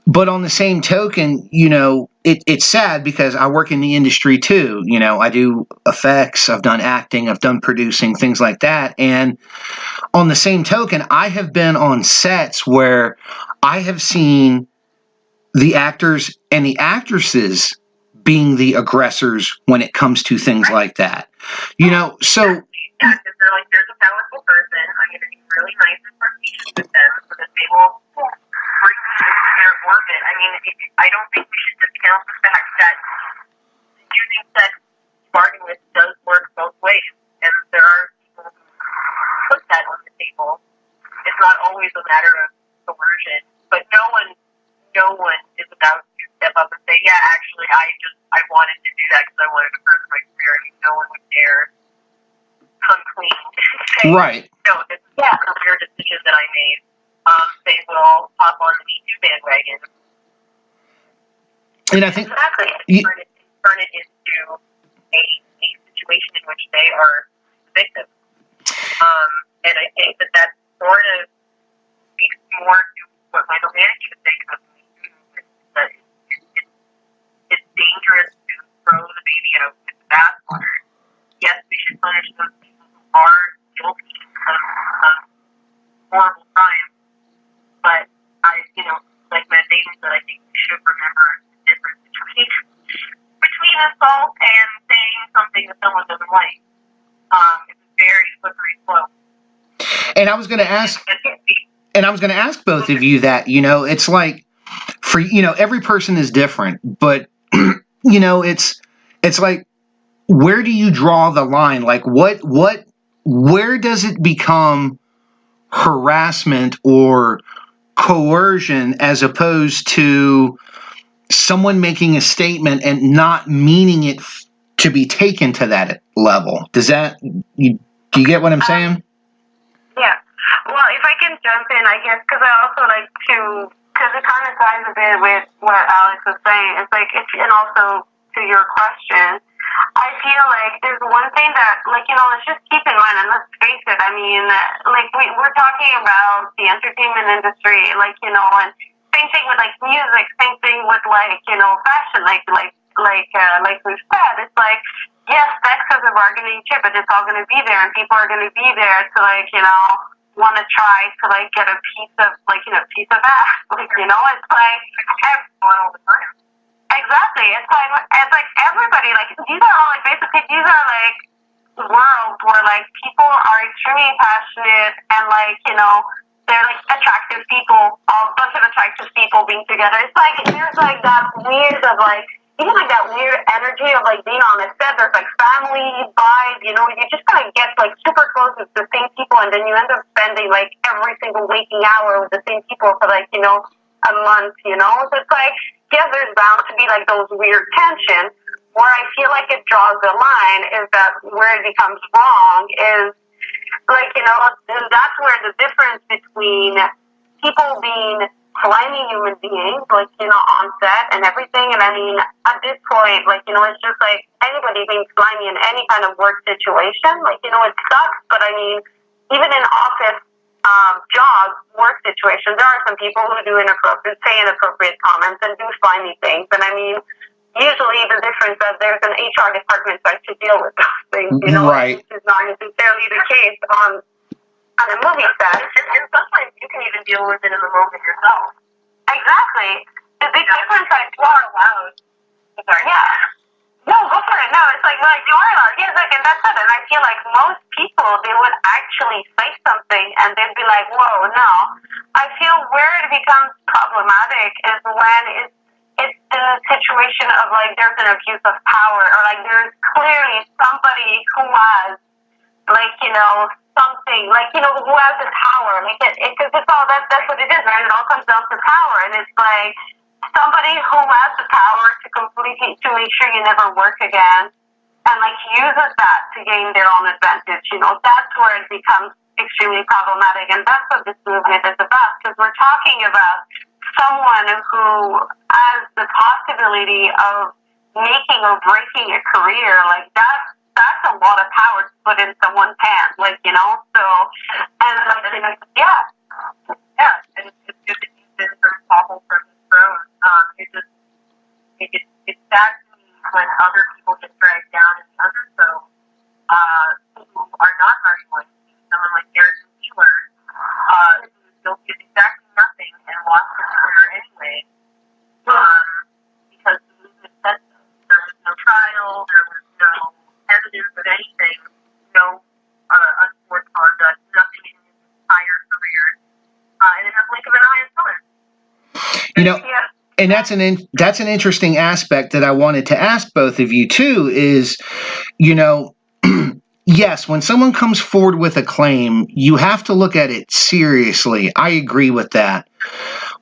But on the same token, you know, it's sad because I work in the industry too. You know, I do effects, I've done acting, I've done producing, things like that. And on the same token, I have been on sets where I have seen the actors and the actresses being the aggressors when it comes to things like that. You know, so... Yeah, because they're like, there's a powerful person, I'm going to be really nice and flirtatious with them so that they will bring me into their orbit. I mean, I don't think we should discount the fact that using sex to bargain with does work both ways. And there are people who put that on the table. It's not always a matter of coercion, but no one is about to step up and say, yeah, actually, I wanted to do that because I wanted to further my career. I mean, no one would dare come clean and say, Right. no, this is a career decision that I made. They will hop on the Me Too bandwagon. And I think... Exactly. Turn it into a situation in which they are victims. And I think that sort of speaks more to what Michael Manning was saying about the Me Too movement, that it's dangerous to throw the baby out with the bathwater. Yes, we should punish those people who are guilty of horrible crimes, but like Matt Damon said, I think we should remember the difference between assault and saying something that someone doesn't like. It's a very slippery slope. And I was going to ask both of you that, you know, it's like, for, you know, every person is different, but, you know, it's like, where do you draw the line? Like, where does it become harassment or coercion as opposed to someone making a statement and not meaning it to be taken to that level? Do you get what I'm saying? Yeah. Well, if I can jump in, I guess, because I also like to, because it kind of ties a bit with what Alex was saying. It's like, and also to your question, I feel like there's one thing that, like, you know, let's just keep in mind, and let's face it, I mean, like, we're talking about the entertainment industry, like, you know, and same thing with, like, music, same thing with, like, you know, fashion, like we've said, it's like, yes, sex is a bargaining chip, but it's all going to be there, and people are going to be there to, like, you know, want to try to, like, get a piece of, like, you know, piece of ass, like, you know, it's like, all the time. Exactly. It's like everybody, like, these are all, like, basically, these are, like, worlds where, like, people are extremely passionate and, like, you know, they're, like, attractive people, a bunch of attractive people being together. It's like, there's, like, that weird of, like, even, like, that weird energy of, like, being on a set. There's, like, family vibe, you know, you just kind of get, like, super close with the same people, and then you end up spending, like, every single waking hour with the same people for, like, you know, a month, you know? So it's like, yeah, there's bound to be, like, those weird tensions. Where I feel like it draws the line is that where it becomes wrong is, like, you know, and that's where the difference between people being slimy human beings, like, you know, on set and everything, and I mean, at this point, like, you know, it's just like anybody being slimy in any kind of work situation, like, you know, it sucks, but I mean, even in office jobs, work situations, there are some people who do say inappropriate comments and do slimy things, and I mean, usually the difference that there's an HR department that to deal with those things, you know, right. Which is not necessarily the case on a movie set, and sometimes you can even deal with it in the moment yourself. Exactly. The big difference I saw allowed. Sorry. Yeah. No, go for it. No, it's like you are allowed. Yes, like, and that's it. And I feel like most people, they would actually say something and they'd be like, whoa, no. I feel where it becomes problematic is when it's in a situation of like there's an abuse of power, or like there's clearly somebody who has like, you know, something, like, you know, who has the power. Like, because it's all, that's what it is, right? It all comes down to power. And it's like somebody who has the power to to make sure you never work again, and like uses that to gain their own advantage. You know, that's where it becomes extremely problematic. And that's what this movement is about, because we're talking about someone who has the possibility of making or breaking a career. Like, that's a lot of power to put in someone's hands, like, you know, so, and like, you know, yeah, and it's good that you've been sort of toppled from his throne. It's sad to me when other people get dragged down in the undertow, who are not Harvey Weinstein, someone like Garrison Keillor, who is guilty of exactly nothing and lost his career anyway, because the movement said so. There was no trial, there was no evidence of anything, no untoward conduct, nothing in his entire career, and in the blink of an eye, it's gone. You know, and that's an interesting aspect that I wanted to ask both of you too. Is, you know, yes, when someone comes forward with a claim, you have to look at it seriously. I agree with that,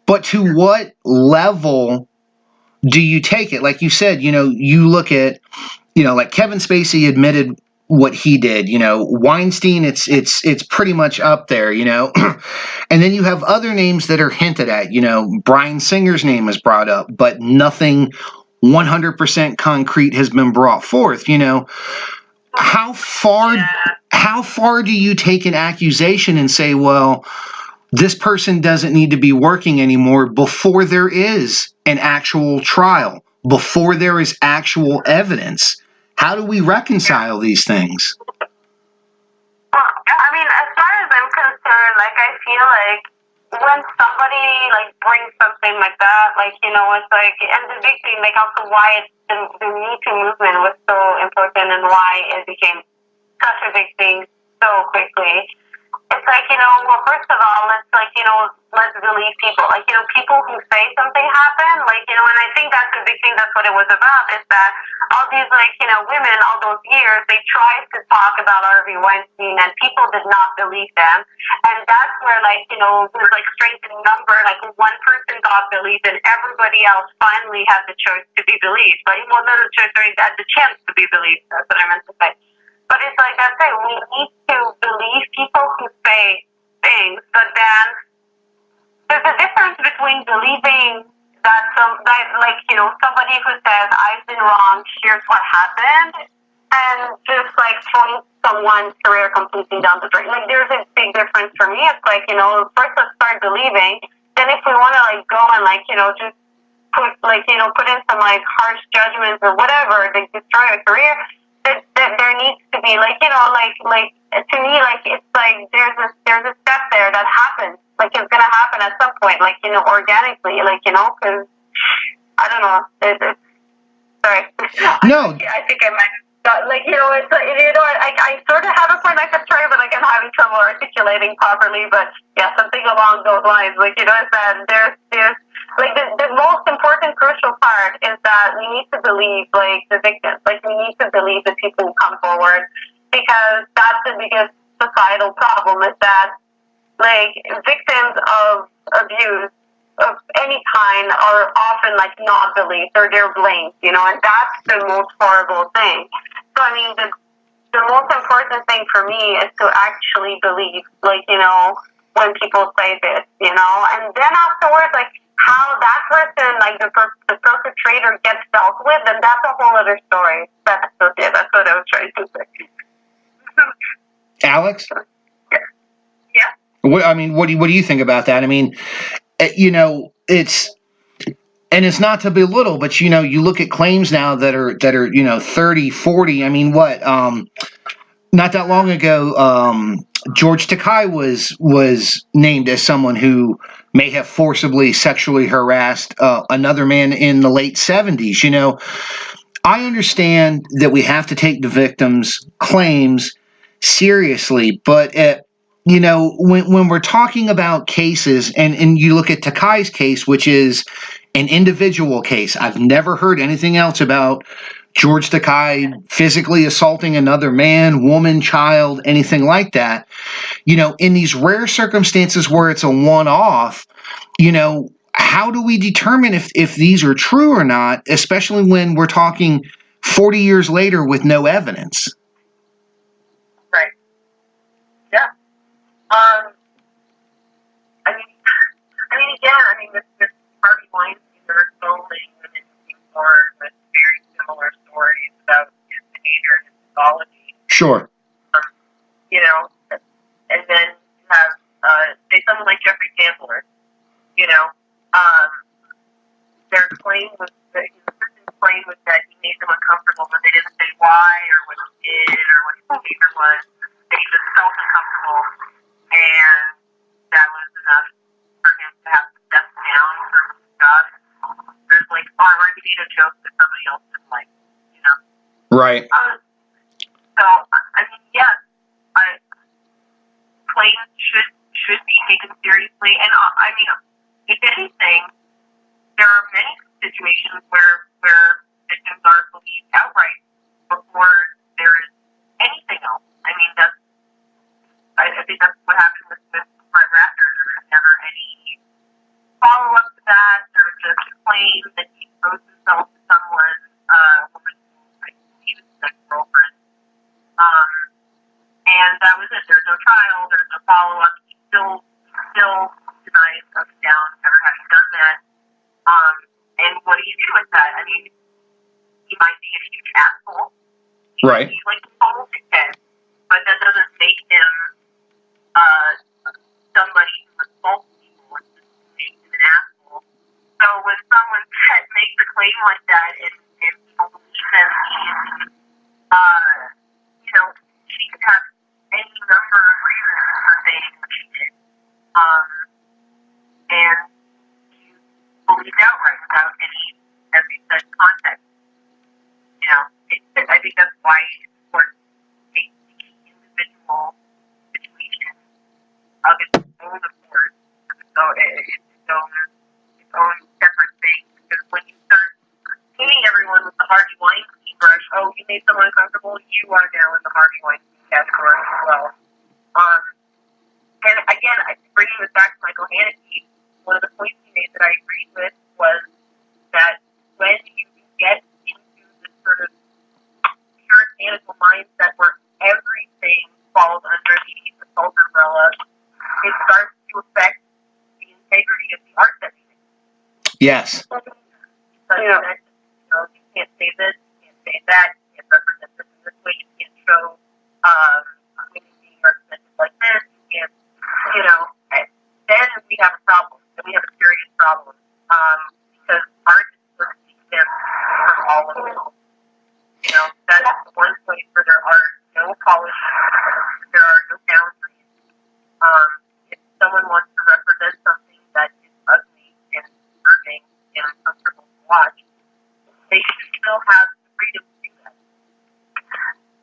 but to what level do you take it? Like you said, you know, you look at, you know, like Kevin Spacey admitted what he did, you know, Weinstein, it's pretty much up there, you know, and then you have other names that are hinted at, you know, Bryan Singer's name is brought up, but nothing 100% concrete has been brought forth, you know. How far do you take an accusation and say, well, this person doesn't need to be working anymore before there is an actual trial, before there is actual evidence? How do we reconcile these things? I mean, as far as I'm concerned, like, I feel like when somebody, like, brings something like that, like, you know, it's like, and the big thing, like, also why the Me Too movement was so important and why it became such a big thing so quickly. It's like, you know, well, first of all, it's like, you know, let's believe people. Like, you know, people who say something happened, like, you know, and I think that's the big thing, that's what it was about, is that all these, like, you know, women, all those years, they tried to talk about Harvey Weinstein, and people did not believe them. And that's where, like, you know, there's, like, strength in number, like, one person got believed, and everybody else finally had the choice to be believed. Like, well, not the choice, sorry, had the chance to be believed. That's what I meant to say. But it's like I say, we need to believe people who say things, but then there's a difference between believing that like, you know, somebody who says, I've been wrong, here's what happened, and just like throwing someone's career completely down the drain. Like, there's a big difference for me. It's like, you know, first let's start believing, then if we want to like go and like, you know, just put like, you know, put in some like harsh judgments or whatever, like destroy a career, that there needs to be like, you know, like to me, like, it's like there's a step there that happens, like it's gonna happen at some point, like, you know, organically, like, you know, because I don't know, sorry, No, I think I might like, you know, it's like, you know, I sort of have a point I could try, but like I'm having trouble articulating properly. But yeah, something along those lines, like, you know, is that there's like the most important crucial part is that we need to believe like the victims, like we need to believe the people who come forward, because that's the biggest societal problem, is that like victims of abuse of any kind are often like not believed, or they're blamed, you know, and that's the most horrible thing. So I mean, the most important thing for me is to actually believe, like, you know, when people say this, you know, and then afterwards, like, how that person, like the perpetrator gets dealt with, and that's a whole other story. That's what I was trying to say. Alex? Yeah. What do you think about that? I mean, you know, it's not to belittle, but you know, you look at claims now that are you know 30, 40. I mean, what? Not that long ago, George Takei was named as someone who may have forcibly sexually harassed another man in the late 70s. You know, I understand that we have to take the victims' claims seriously, but when we're talking about cases, and you look at Takai's case, which is an individual case, I've never heard anything else about George Takai physically assaulting another man, woman, child, anything like that. In these rare circumstances where it's a one-off, how do we determine if these are true or not, especially when we're talking 40 years later with no evidence? Right. Yeah. This Harvey Weinstein, there were so many women moving forward with very similar stories about his behavior and his pathology. Sure. And then you have, say, someone like Jeffrey Tambler, their claim was that the person's claim was that he made them uncomfortable, but they didn't say why or what he did or what his behavior was. They just felt uncomfortable, and that was enough for him to have to step down from his job. There's or he made a joke that somebody else didn't like, Right. Yes, claims should be taken seriously, and if anything, there are many situations where victims are believed outright before there is anything else. I think that's what happened with Brett Ratner. There was never any follow-up to that. There was just a claim that he exposed himself to someone, woman who I believe is his ex-girlfriend. And that was it. There's no trial. There's no follow-up. He still denies up and down ever having done that. And what do you do with that? He might be a huge asshole. He might be like a total dickhead, but that doesn't make him somebody who assaults people. It just makes him an asshole. So when someone makes a claim like that and people believe them immediately, she could have any number of reasons for saying what she did. And you believed outright without any, as we said, context. I think that's why it's important to take the individual situation of its own accord, its own separate thing. Because when you start painting everyone with the Harvey Weinstein brush, oh, you made someone uncomfortable, you are now in the Harvey Weinstein category as well. And again, bringing this back to Michael Hannity, one of the points he made that I agreed with was that when you get into this sort of puritanical mindset where everything falls under the assault umbrella, it starts to affect the integrity of the art that we make. Yes. Because you can't say this, you can't say that, you can't represent this in this way, you can't show women being represented like this, you can't, then we have a problem, and we have a serious problem, because art is supposed to be exempt from all of it. That is the one place where there are no apologies, there are no boundaries. If someone wants to represent something that is ugly and disturbing and uncomfortable to watch, they should still have the freedom to do that.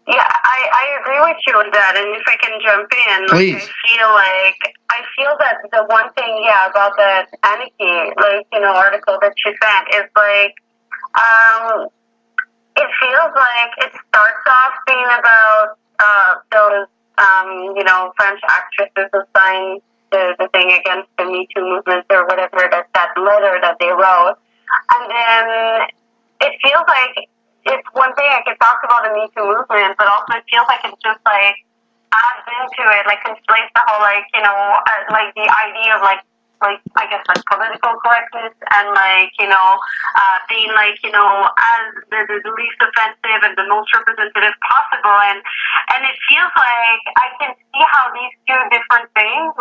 Yeah, I agree with you on that, and if I can jump in, please. I feel that the one thing, about that Aniki, article that she sent is it feels like it starts off being about those, French actresses who signed the thing against the Me Too movement or whatever, that letter that they wrote, and then it feels like it's one thing I can talk about the Me Too movement, but also it feels like it's just adds into it, conflates the whole the idea of I guess political correctness and being as the least offensive and the most representative possible, and it feels like I can see how these two different things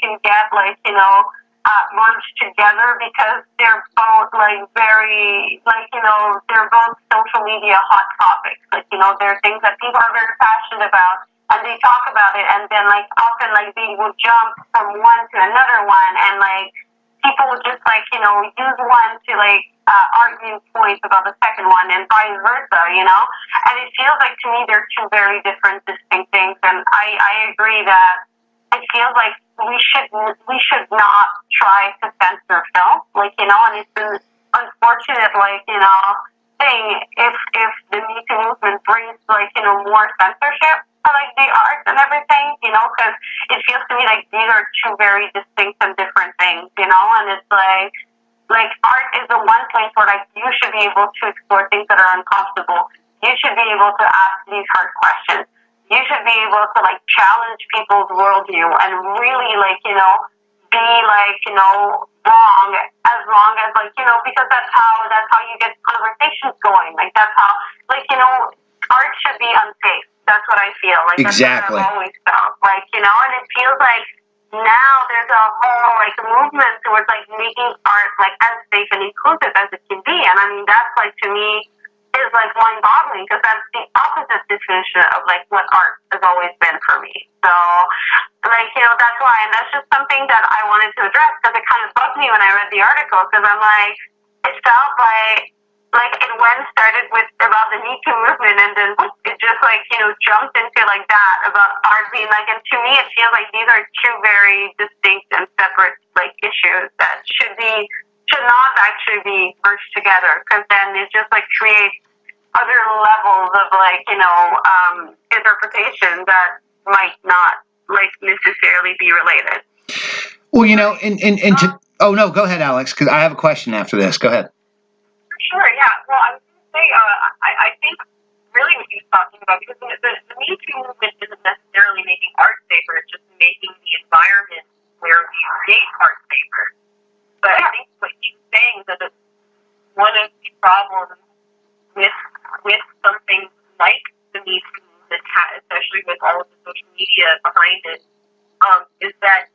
can get merged together because they're both very they're both social media hot topics. They're things that people are very passionate about, and they talk about it, and then often they would jump from one to another one, and people would just like, you know, use one to like argue points about the second one and vice versa, you know? And it feels like to me they're two very different, distinct things. And I agree that it feels like we should not try to censor film, like, you know, and it's an unfortunate, like, you know, thing if the Me Too movement brings, like, you know, more censorship to like the arts and everything, you know, because it feels to me like these are two very distinct and different things, you know, and it's like art is the one place where like you should be able to explore things that are uncomfortable. You should be able to ask these hard questions. You should be able to like challenge people's worldview and really like, you know, be like, you know, wrong as long as like, you know, because that's how you get conversations going. Like that's how, like, you know, art should be unsafe. That's what I feel. Like exactly. That's what I've always felt. Like, you know, and it feels like now there's a whole like movement towards like making art like as safe and inclusive as it can be. And I mean that's like to me is like mind-boggling because that's the opposite definition of like what art has always been for me. So like, you know, that's why, and that's just something that I wanted to address because it kind of bugged me when I read the article because I'm like, it felt like it started with about the Me Too movement and then it just like, you know, jumped into like that about art being like, and to me it feels like these are two very distinct and separate like issues that should not actually be merged together because then it just like creates other levels of like, you know, interpretation that might not like necessarily be related. Well, you know, oh no, go ahead, Alex, because I have a question after this. Go ahead. Sure, yeah. Well, I was going to say, I think really what he was talking about, because the Me Too movement isn't necessarily making art safer, it's just making the environment where we create art safer. But I think what he was saying is that one of the problems with something like the Me Too movement, especially with all of the social media behind it, is that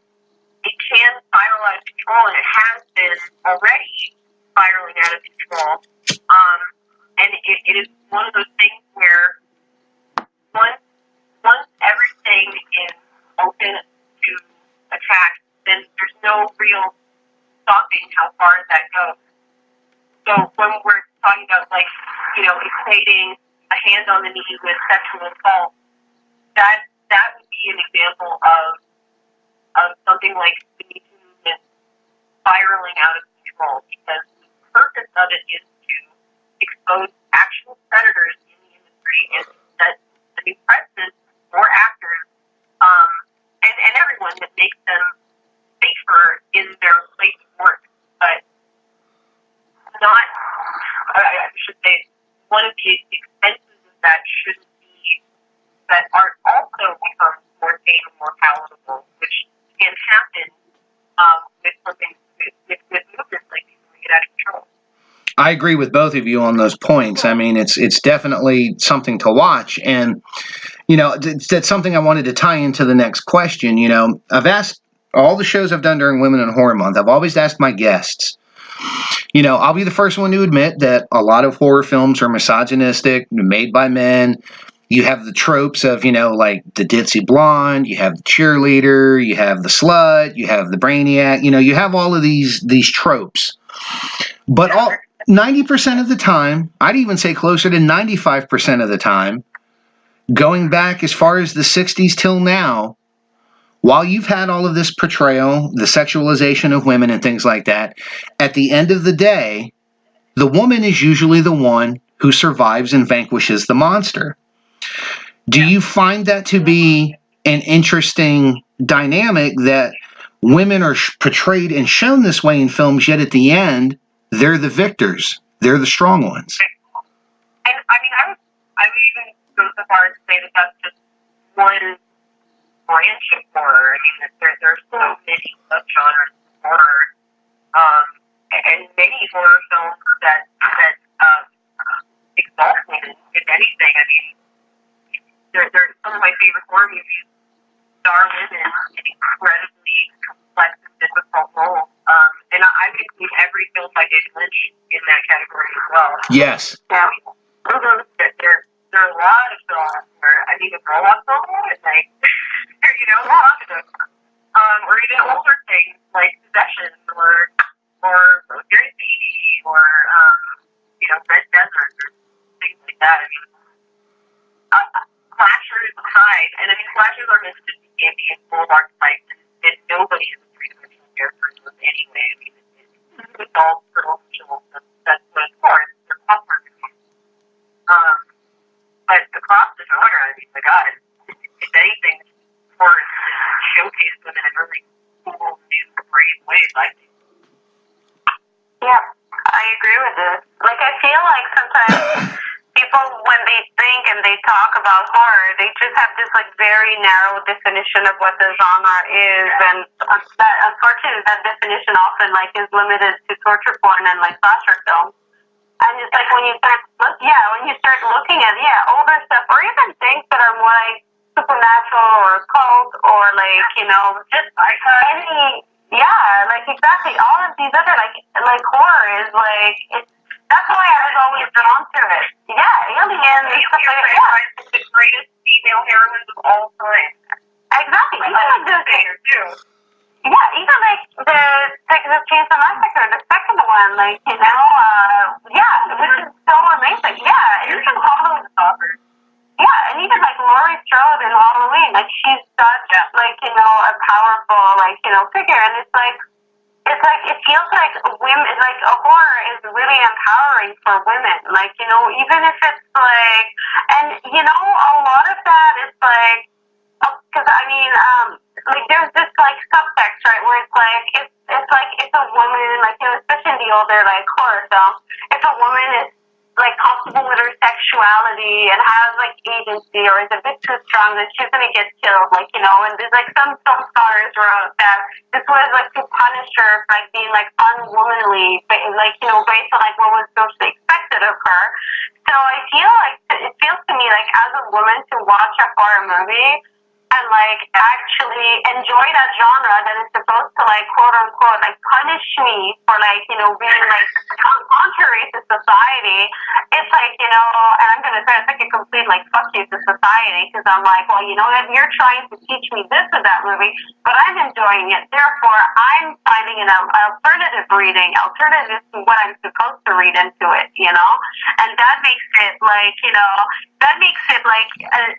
it can spiral out of control, and it has been already spiraling out of control. And it is one of those things where once everything is open to attack, then there's no real stopping how far that goes. So when we're talking about, like, you know, equating a hand on the knee with sexual assault, that would be an example of something like the Me Too movement spiraling out of control, because the purpose of it is to expose actual predators in the industry and to set a new precedent for actors and everyone that makes them safer in their place of work. But not, I should say, one of the expenses of that shouldn't be that art also becomes more tame and more palatable, which can happen with movements like these when we get out of control. I agree with both of you on those points. I mean, it's definitely something to watch. And, you know, that's something I wanted to tie into the next question. You know, I've asked all the shows I've done during Women in Horror Month, I've always asked my guests, you know, I'll be the first one to admit that a lot of horror films are misogynistic, made by men. You have the tropes of, you know, like the ditzy blonde, you have the cheerleader, you have the slut, you have the brainiac, you know, you have all of these tropes. But 90% of the time, I'd even say closer to 95% of the time, going back as far as the 60s till now, while you've had all of this portrayal, the sexualization of women and things like that, at the end of the day, the woman is usually the one who survives and vanquishes the monster. Do you find that to be an interesting dynamic that women are portrayed and shown this way in films, yet at the end, they're the victors. They're the strong ones. And I mean, I would even go so far as to say that that's just one branch of horror. I mean, there are so many subgenres of horror, and many horror films that exalt women, if anything. I mean, they're some of my favorite horror movies star women in incredibly complex and difficult roles. And I would include every film by David Lynch in that category as well. Yes. There are a lot of films where I need a girl walks on and like, you know, or even older things like Possession or slashes are meant to be in full dark light, and nobody is a three-dimensional character in this anyway. I mean, it's all little visuals. That's what it's for. It's their popcorn movies. But across the genre, I mean, my God, if anything, horror showcase women in really cool, new, brave ways, I think. Yeah, I agree with this. Like, I feel like sometimes people, when they think and they talk about horror, they just have this, like, very narrow definition of what the genre is, and that, unfortunately, that definition often, like, is limited to torture porn and, like, slasher films. And it's like when you start looking at older stuff, or even things that are more like supernatural or occult, or like just like like exactly all of these other like horror is like that's why I was always drawn to it. Yeah, aliens and stuff like that. Yeah, the greatest female heroines of all time. Exactly. Even like the Texas Chainsaw Massacre, the second one, like, which is so amazing. Yeah, and even Halloween. Yeah, and even like Laurie Strode in Halloween, like she's such like, a powerful, like, figure, and it's like it feels like women, like a horror is really empowering for women, like, even if it's like, and a lot of that is like, because I mean, like there's this like subtext, right, where it's like it's like if a woman, like, especially in the older like horror films, if a woman is like comfortable with her sexuality and has like agency or is a bit too strong, that she's gonna get killed, like, and there's like some scholars wrote that this was like to punish her for like being like unwomanly, like, based on like what was socially expected of her. So I feel like it feels to me like as a woman to watch a horror movie and like actually enjoy that genre that is supposed to like quote unquote like punish me for like being like contrary to society, it's like and I'm gonna say it's like a complete like fuck you to society, because I'm like, well, that you're trying to teach me this with that movie, but I'm enjoying it, therefore I'm finding an alternative to what I'm supposed to read into it, and that makes it like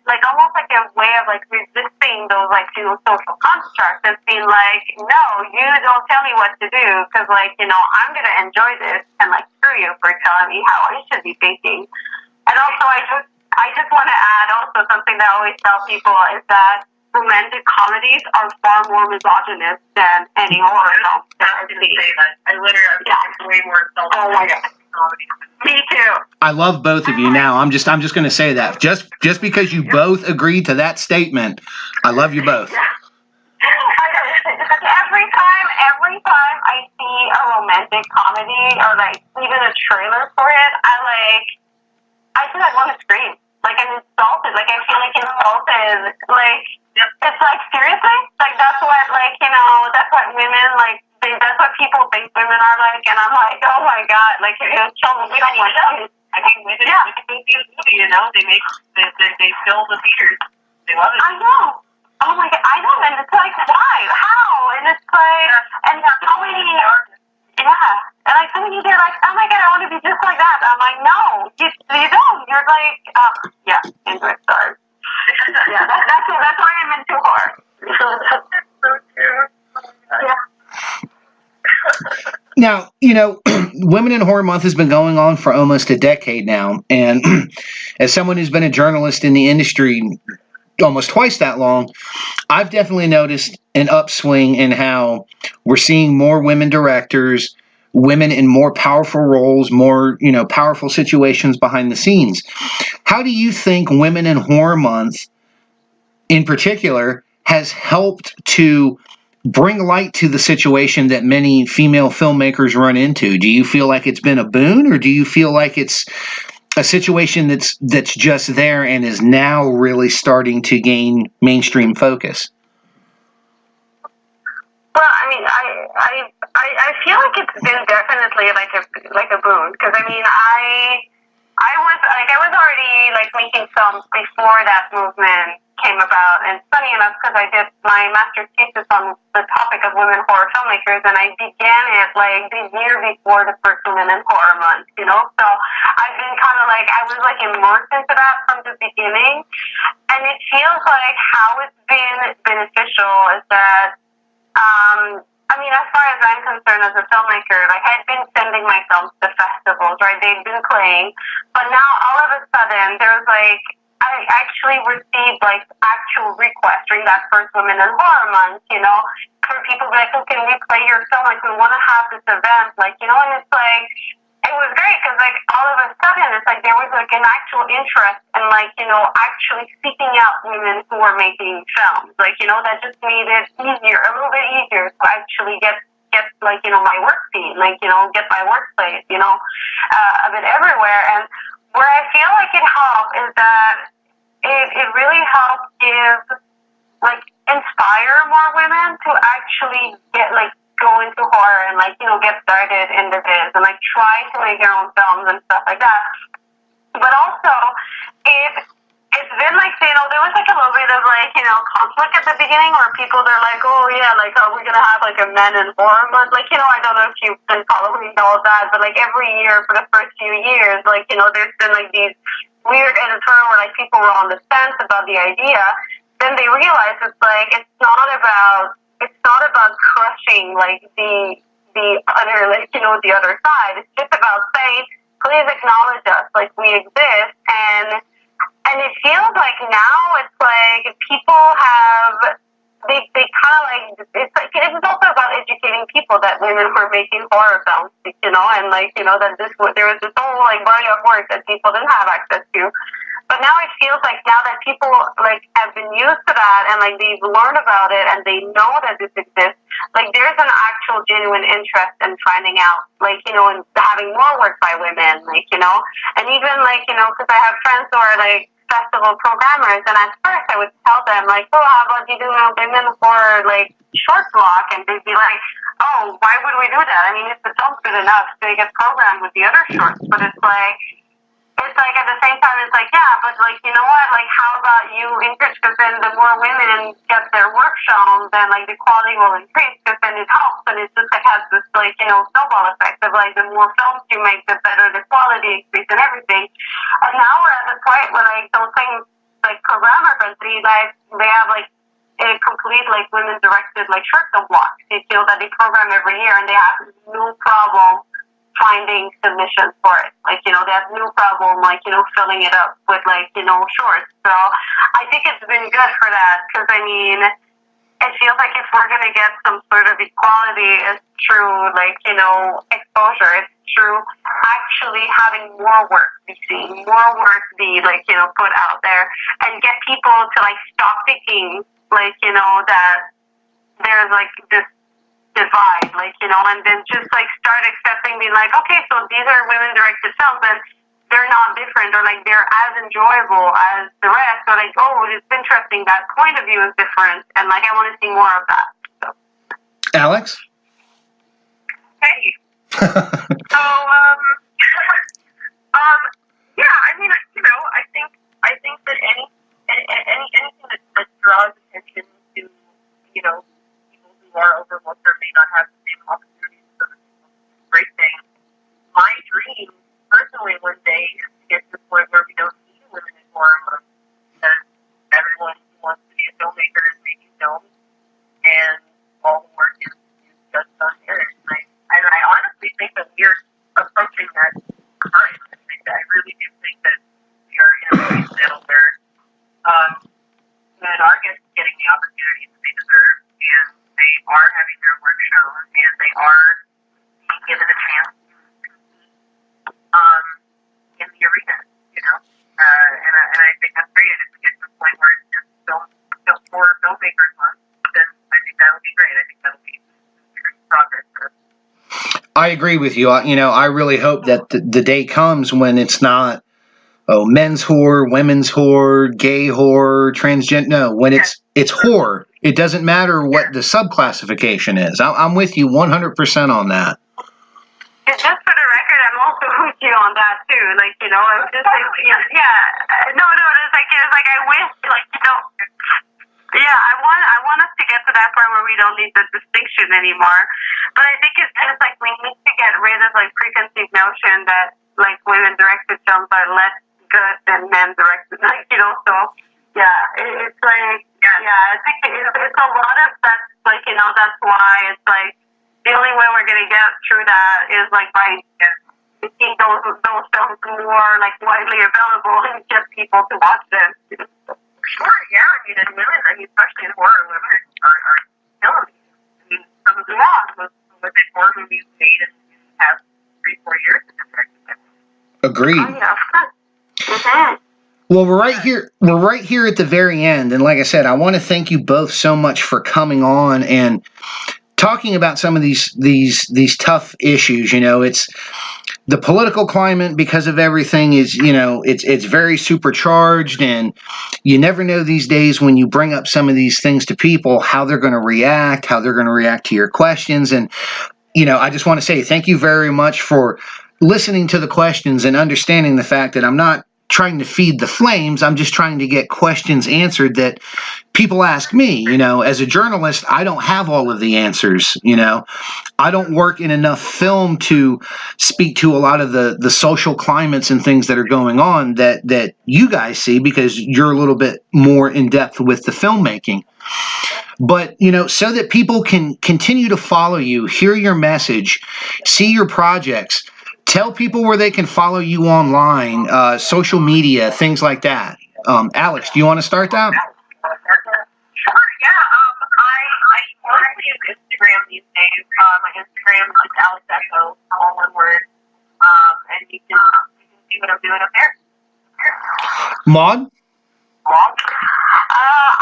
like almost like a way of like resisting those like social constructs and being like, no, you don't tell me what to do, because like I'm gonna enjoy this, and like screw you for telling me how I should be thinking. And also I just want to add also something that I always tell people is that romantic comedies are far more misogynist than any horror film. I literally way more self-defense. Oh my God. Me too. I love both of you now. I'm just going to say that. Just because you both agreed to that statement, I love you both. Yeah. Every time I see a romantic comedy or like even a trailer for it, I feel like I want to scream. Like I'm insulted. Like I feel like insulted. Like it's like seriously? Like that's what that's what women like. That's what people think women are like, and I'm like, oh my God, like we don't want to. I mean, women make these movies, they fill the theaters. They love it. I know. Oh my God, I know, and it's like, why? How? And it's like, and so many, and like so many, they're like, oh my God, I want to be just like that. I'm like, no, you don't. You're like, into it, sorry. That's why I'm into horror. That's so true. Yeah. Now, Women in Horror Month has been going on for almost a decade now. And as someone who's been a journalist in the industry almost twice that long, I've definitely noticed an upswing in how we're seeing more women directors, women in more powerful roles, more, powerful situations behind the scenes. How do you think Women in Horror Month, in particular, has helped to bring light to the situation that many female filmmakers run into? Do you feel like it's been a boon, or do you feel like it's a situation that's just there and is now really starting to gain mainstream focus? Well, I mean, I feel like it's been definitely like a boon, because I mean, I was already like making films before that movement came about. And it's funny enough because I did my master's thesis on the topic of women horror filmmakers, and I began it like the year before the first Women in Horror Month, you know? So I've been kind of like, I was like immersed into that from the beginning. And it feels like how it's been beneficial is that, I mean, as far as I'm concerned as a filmmaker, like I'd been sending my films to festivals, right? They'd been playing, but now all of a sudden there's like, I actually received like actual requests during that first Women in Horror Month, you know, for people like, oh, can we play your film? Like, we want to have this event, like, you know, and it's like, it was great because like all of a sudden it's like there was like an actual interest in like, you know, actually seeking out women who were making films, like, you know, that just made it easier, a little bit easier to actually get like, you know, my work seen, like, you know, get my work played, you know, a bit everywhere. And where I feel like it helped is that it really helped give, like, inspire more women to actually get, like, go into horror and, like, you know, get started in the biz and, like, try to make their own films and stuff like that. But also, it's been, like, you know, there was, like, a little bit of, like, you know, conflict at the beginning where people, they're like, oh, yeah, like, are we going to have, like, a Men in Horror Month? Like, you know, I don't know if you've been following all of that, but, like, every year for the first few years, like, you know, there's been, like, these weird editorial where, like, people were on the fence about the idea. Then they realized it's, like, it's not about crushing, like, the other, like, you know, the other side. It's just about saying, please acknowledge us, like, we exist, and it feels like now it's like people have, they kind of like, it's like, it was also about educating people that women were making horror films, you know, and like, you know, that there was this whole like body of work that people didn't have access to. But now it feels like now that people like have been used to that and like they've learned about it and they know that this exists, like there's an actual genuine interest in finding out, like, you know, and having more work by women, like, you know, and even like, you know, because I have friends who are like festival programmers, and at first I would tell them like, oh, how about you do a women horror like short block, and they'd be like, oh, why would we do that? I mean, if the film's good enough, they get programmed with the other shorts. But it's like at the same time, it's like, yeah, but like, you know what, like, how about you increase, because then the more women get their work shown, then like the quality will increase, because then it helps, and it just like has this like, you know, snowball effect of like the more films you make, the better the quality increase and everything. And now we're at the point where like those things like programmers, they have like a complete like women directed like short film blocks. They feel that they program every year and they have no problem finding submissions for it. Like, you know, they have no problem, like, you know, filling it up with, like, you know, shorts. So I think it's been good for that, because, I mean, it feels like if we're going to get some sort of equality, it's through, like, you know, exposure. It's through actually having more work be seen, more work be, like, you know, put out there, and get people to, like, stop thinking, like, you know, that there's, like, this divide, like, you know, and then just like start accepting, being like, okay, so these are women directed films and they're not different, or like they're as enjoyable as the rest, or like, oh, it's interesting, that point of view is different, and like I want to see more of that. So. Alex? Hey. So yeah, I mean, you know, I think that anything that draws attention to, you know, are overlooked or may not have the same opportunities for a great thing. My dream, personally, one day is to get to the point where we don't need women in horror month, because everyone who wants to be a filmmaker is making films, and all the work is just done here. And I honestly think that we are approaching that current. I really do think that we are in a place now where women are getting the opportunities that they deserve, and they are having their work shown, and they are being given a chance to in the arena, you know. And I think that's great. And if we get to the point where it's just for filmmakers month, then I think that would be great. I think that would be progress for us. I agree with you. You know, I really hope that the day comes when it's not, oh, men's horror, women's horror, gay horror, transgender. No, when it's horror. It doesn't matter what the subclassification is. I'm with you 100% on that. And just for the record, I'm also with you on that too. Like, you know, I'm just like, yeah. No, it's like I wish, like, you know, that point where we don't need the distinction anymore. But I think it's just like we need to get rid of like preconceived notion that like women directed films are less good than men directed, like, you know. So yeah, it's like I think it's a lot of that, like, you know, that's why it's like the only way we're gonna get through that is like by making those films more like widely available and get people to watch them. Sure, yeah. I mean, and women, especially in horror, women are killing me. I mean, some of the most horror movies made in the past 3-4 years. Agreed. Oh, yeah, of course. Mm-hmm. Well, we're right here at the very end, and like I said, I want to thank you both so much for coming on and talking about some of these tough issues. You know, it's the political climate, because of everything, is, you know, it's very supercharged, and you never know these days when you bring up some of these things to people, how they're going to react to your questions. And, you know, I just want to say thank you very much for listening to the questions and understanding the fact that I'm not trying to feed the flames. I'm just trying to get questions answered that people ask me. You know, as a journalist, I don't have all of the answers. You know, I don't work in enough film to speak to a lot of the social climates and things that are going on that you guys see, because you're a little bit more in depth with the filmmaking. But, you know, so that people can continue to follow you, hear your message, see your projects, tell people where they can follow you online, social media, things like that. Alex, do you want to start that? Sure, yeah. I mostly use Instagram these days. My Instagram is Alex Essoe, all one word. And you can see what I'm doing up there. Maude?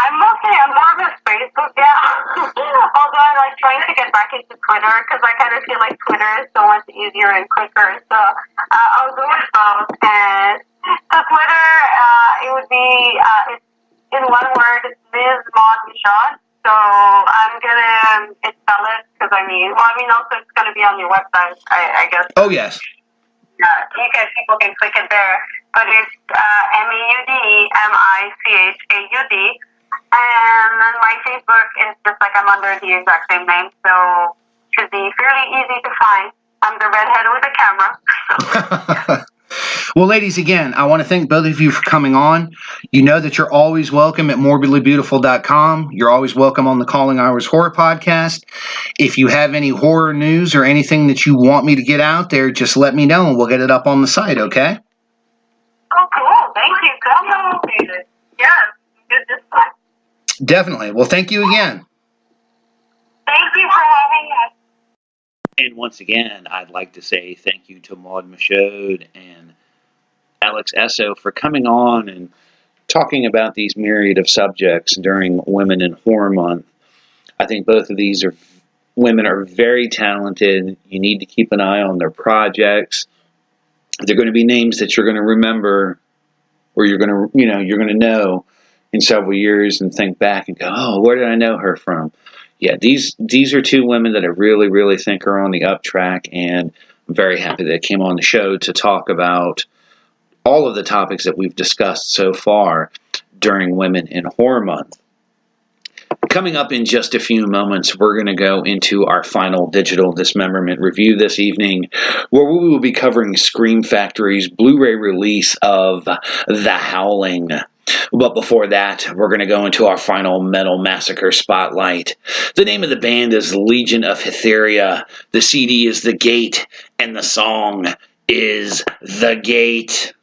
I'm more of a Facebook guy. Although I like trying to get back into Twitter, because I kind of feel like Twitter is so much easier and quicker. So I'll go with both. And so Twitter, it would be in one word, Ms. Maude Michaud. So I'm gonna spell it, because also it's gonna be on your website, I guess. Oh yes. People can click it there. But it's MAUDEMICHAUD. And then my Facebook is just like I'm under the exact same name, so it should be fairly easy to find. I'm the redhead with a camera. Well, ladies, again, I want to thank both of you for coming on. You know that you're always welcome at morbidlybeautiful.com. You're always welcome on the Calling Hours Horror Podcast. If you have any horror news or anything that you want me to get out there, just let me know and we'll get it up on the site, okay? Oh, cool. Thank you. Yeah, good this time. Definitely. Well, thank you again. Thank you for having us. And once again, I'd like to say thank you to Maude Michaud and Alex Essoe for coming on and talking about these myriad of subjects during Women in Horror Month. I think both of these women are very talented. You need to keep an eye on their projects. They're going to be names that you're going to remember, or you're going to know in several years and think back and go, oh, where did I know her from? Yeah, these are two women that I really, really think are on the up track, and I'm very happy they came on the show to talk about all of the topics that we've discussed so far during Women in Horror Month. Coming up in just a few moments, we're going to go into our final digital dismemberment review this evening, where we will be covering Scream Factory's Blu-ray release of The Howling. But before that, we're going to go into our final metal massacre spotlight. The name of the band is Legion of Hetheria. The CD is The Gate, and the song is The Gate.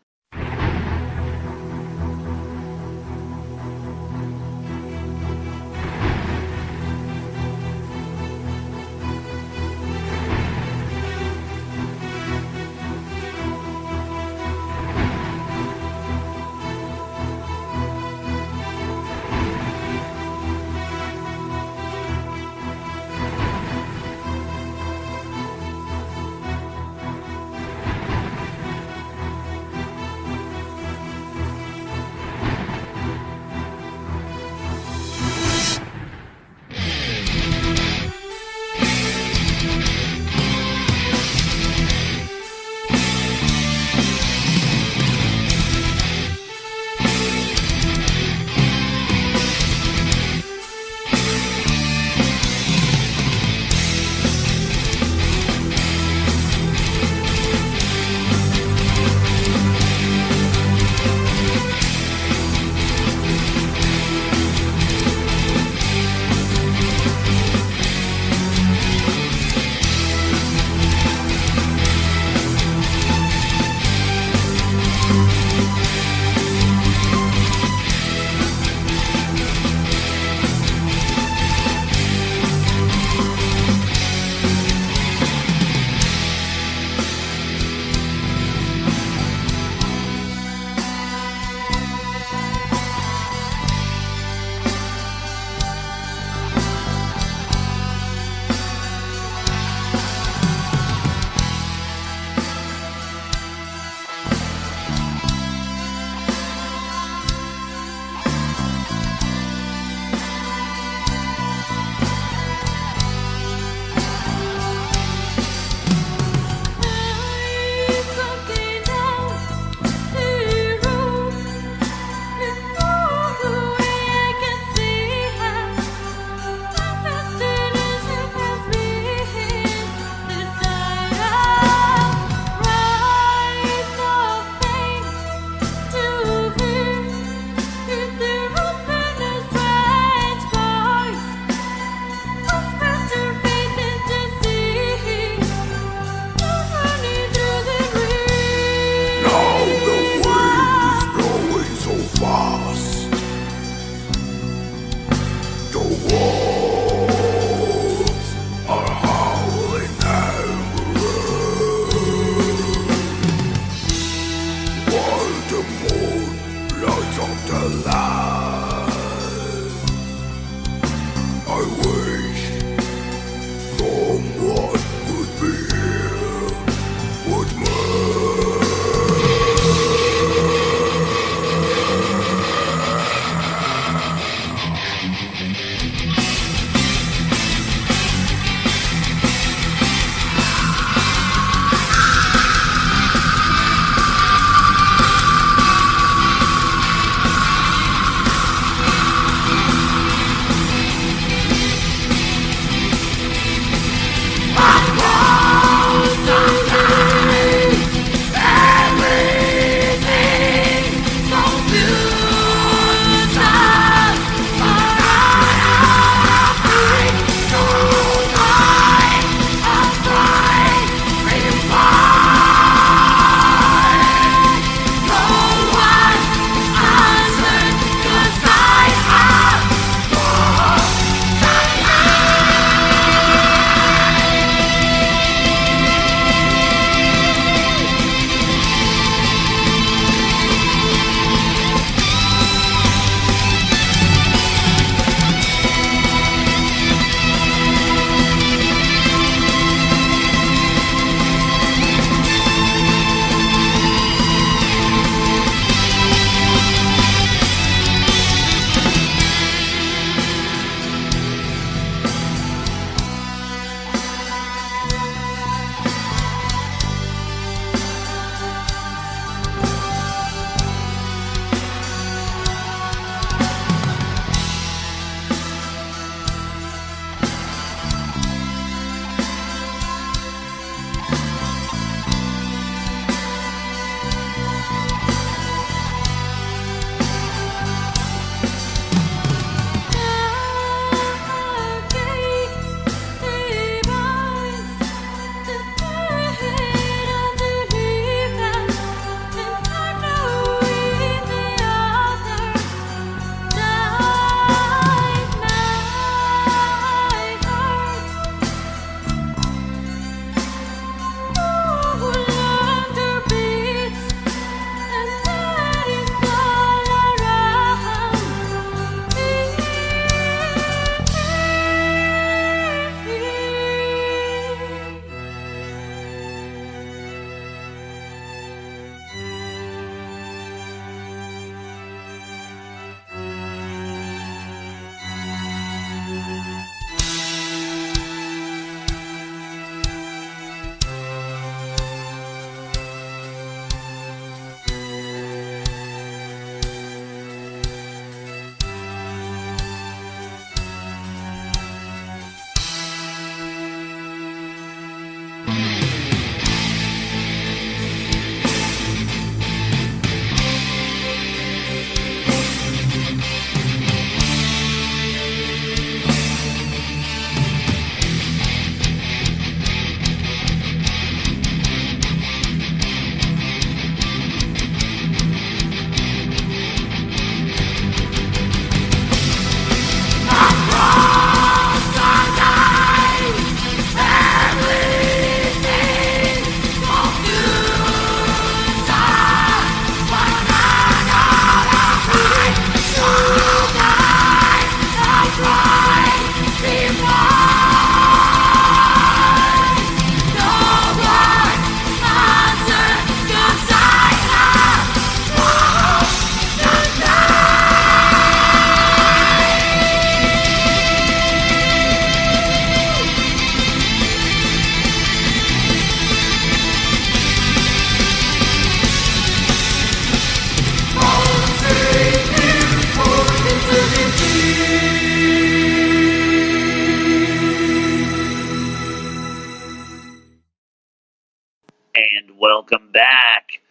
And welcome back.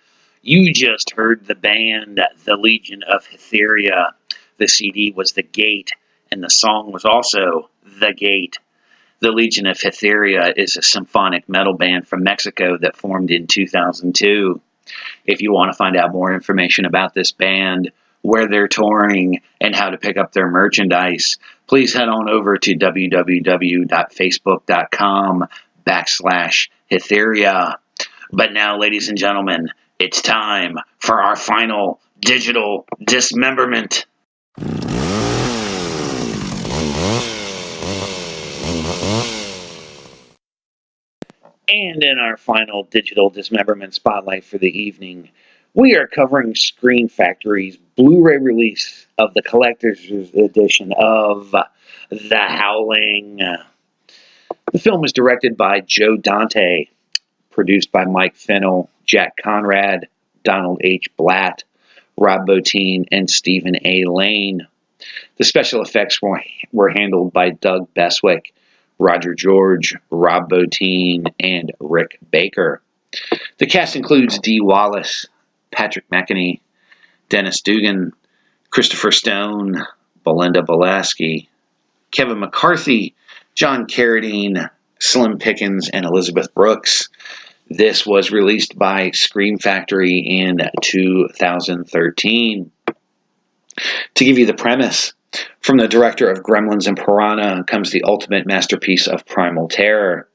You just heard the band, the Legion of Hetheria. The CD was The Gate, and the song was also The Gate. The Legion of Hetheria is a symphonic metal band from Mexico that formed in 2002. If you want to find out more information about this band, where they're touring, and how to pick up their merchandise, please head on over to www.facebook.com/Hetheria. But now, ladies and gentlemen, it's time for our final digital dismemberment. And in our final digital dismemberment spotlight for the evening, we are covering Screen Factory's Blu-ray release of the collector's edition of The Howling. The film was directed by Joe Dante, produced by Mike Fennell, Jack Conrad, Donald H. Blatt, Rob Bottin, and Stephen A. Lane. The special effects were handled by Doug Beswick, Roger George, Rob Bottin, and Rick Baker. The cast includes Dee Wallace, Patrick McEnany, Dennis Dugan, Christopher Stone, Belinda Belaski, Kevin McCarthy, John Carradine, Slim Pickens, and Elizabeth Brooks. This was released by Scream Factory in 2013. To give you the premise, from the director of Gremlins and Piranha comes the ultimate masterpiece of primal terror.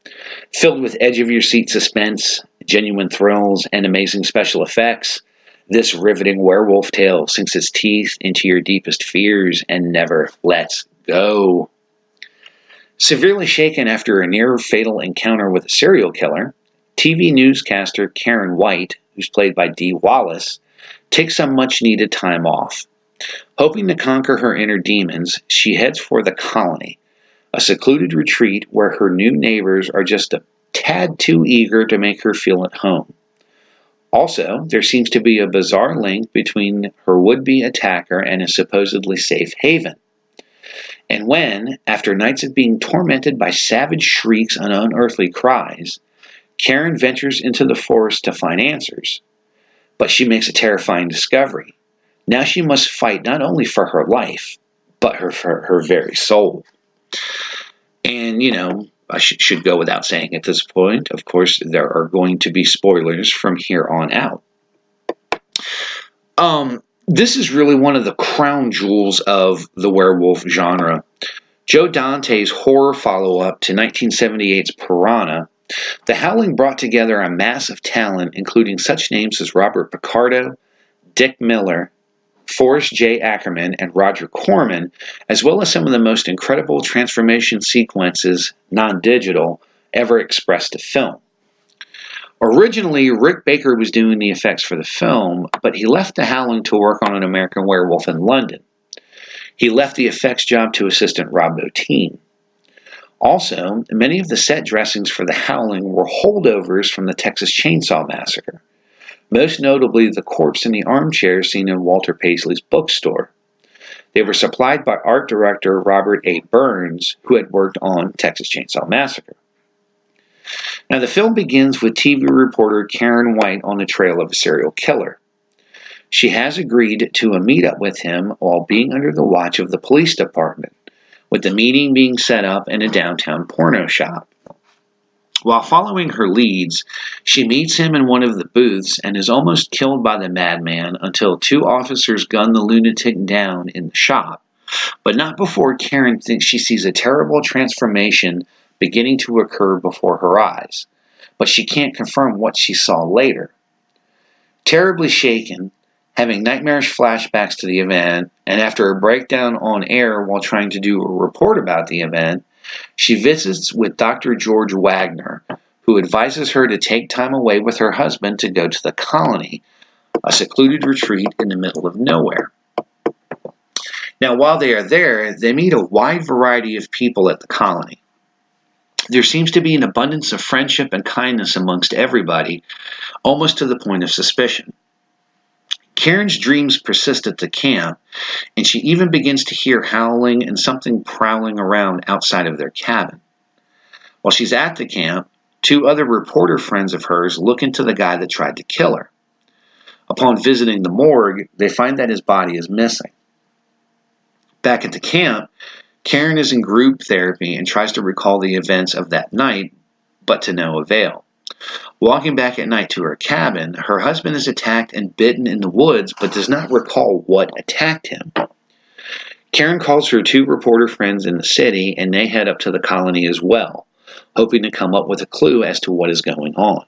Filled with edge-of-your-seat suspense, genuine thrills, and amazing special effects, this riveting werewolf tale sinks its teeth into your deepest fears and never lets go. Severely shaken after a near-fatal encounter with a serial killer, TV newscaster Karen White, who's played by Dee Wallace, takes some much-needed time off. Hoping to conquer her inner demons, she heads for the colony, a secluded retreat where her new neighbors are just a tad too eager to make her feel at home. Also, there seems to be a bizarre link between her would-be attacker and a supposedly safe haven. And when, after nights of being tormented by savage shrieks and unearthly cries, Karen ventures into the forest to find answers. But she makes a terrifying discovery. Now she must fight not only for her life, but for her very soul. And, I should go without saying at this point, of course, there are going to be spoilers from here on out. This is really one of the crown jewels of the werewolf genre. Joe Dante's horror follow-up to 1978's Piranha, The Howling brought together a mass of talent, including such names as Robert Picardo, Dick Miller, Forrest J. Ackerman, and Roger Corman, as well as some of the most incredible transformation sequences, non-digital, ever expressed to film. Originally, Rick Baker was doing the effects for the film, but he left The Howling to work on An American Werewolf in London. He left the effects job to assistant Rob Bottin. Also, many of the set dressings for The Howling were holdovers from the Texas Chainsaw Massacre, most notably the corpse in the armchair seen in Walter Paisley's bookstore. They were supplied by art director Robert A. Burns, who had worked on Texas Chainsaw Massacre. Now, the film begins with TV reporter Karen White on the trail of a serial killer. She has agreed to a meetup with him while being under the watch of the police department, with the meeting being set up in a downtown porno shop. While following her leads, she meets him in one of the booths and is almost killed by the madman until two officers gun the lunatic down in the shop, but not before Karen thinks she sees a terrible transformation beginning to occur before her eyes, but she can't confirm what she saw later. Terribly shaken, having nightmarish flashbacks to the event, and after a breakdown on air while trying to do a report about the event, she visits with Dr. George Wagner, who advises her to take time away with her husband to go to the colony, a secluded retreat in the middle of nowhere. Now, while they are there, they meet a wide variety of people at the colony. There seems to be an abundance of friendship and kindness amongst everybody, almost to the point of suspicion. Karen's dreams persist at the camp, and she even begins to hear howling and something prowling around outside of their cabin. While she's at the camp, two other reporter friends of hers look into the guy that tried to kill her. Upon visiting the morgue, they find that his body is missing. Back at the camp, Karen is in group therapy and tries to recall the events of that night, but to no avail. Walking back at night to her cabin, her husband is attacked and bitten in the woods, but does not recall what attacked him. Karen calls her two reporter friends in the city, and they head up to the colony as well, hoping to come up with a clue as to what is going on.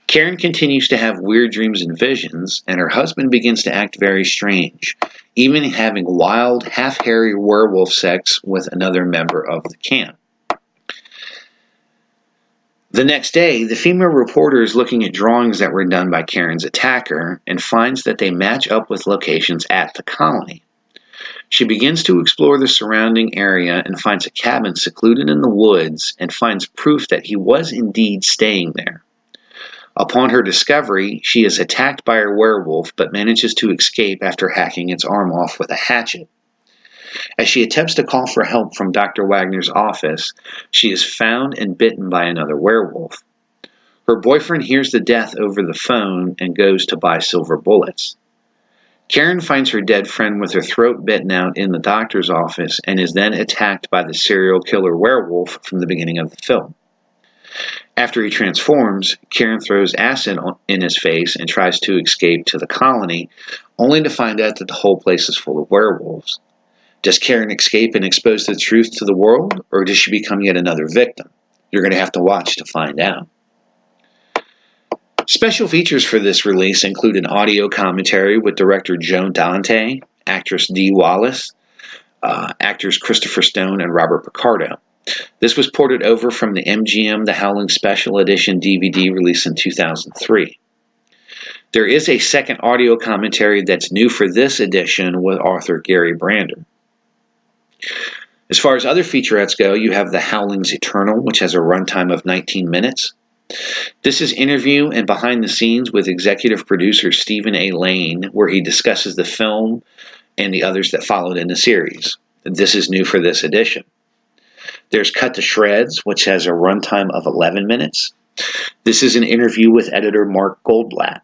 Karen continues to have weird dreams and visions, and her husband begins to act very strange, even having wild, half-hairy werewolf sex with another member of the camp. The next day, the female reporter is looking at drawings that were done by Karen's attacker and finds that they match up with locations at the colony. She begins to explore the surrounding area and finds a cabin secluded in the woods and finds proof that he was indeed staying there. Upon her discovery, she is attacked by a werewolf but manages to escape after hacking its arm off with a hatchet. As she attempts to call for help from Dr. Wagner's office, she is found and bitten by another werewolf. Her boyfriend hears the death over the phone and goes to buy silver bullets. Karen finds her dead friend with her throat bitten out in the doctor's office and is then attacked by the serial killer werewolf from the beginning of the film. After he transforms, Karen throws acid in his face and tries to escape to the colony, only to find out that the whole place is full of werewolves. Does Karen escape and expose the truth to the world, or does she become yet another victim? You're going to have to watch to find out. Special features for this release include an audio commentary with director Joan Dante, actress Dee Wallace, actors Christopher Stone and Robert Picardo. This was ported over from the MGM The Howling Special Edition DVD released in 2003. There is a second audio commentary that's new for this edition with author Gary Brander. As far as other featurettes go, you have The Howling's Eternal, which has a runtime of 19 minutes. This is interview and behind the scenes with executive producer Stephen A. Lane, where he discusses the film and the others that followed in the series. This is new for this edition. There's Cut to Shreds, which has a runtime of 11 minutes. This is an interview with editor Mark Goldblatt.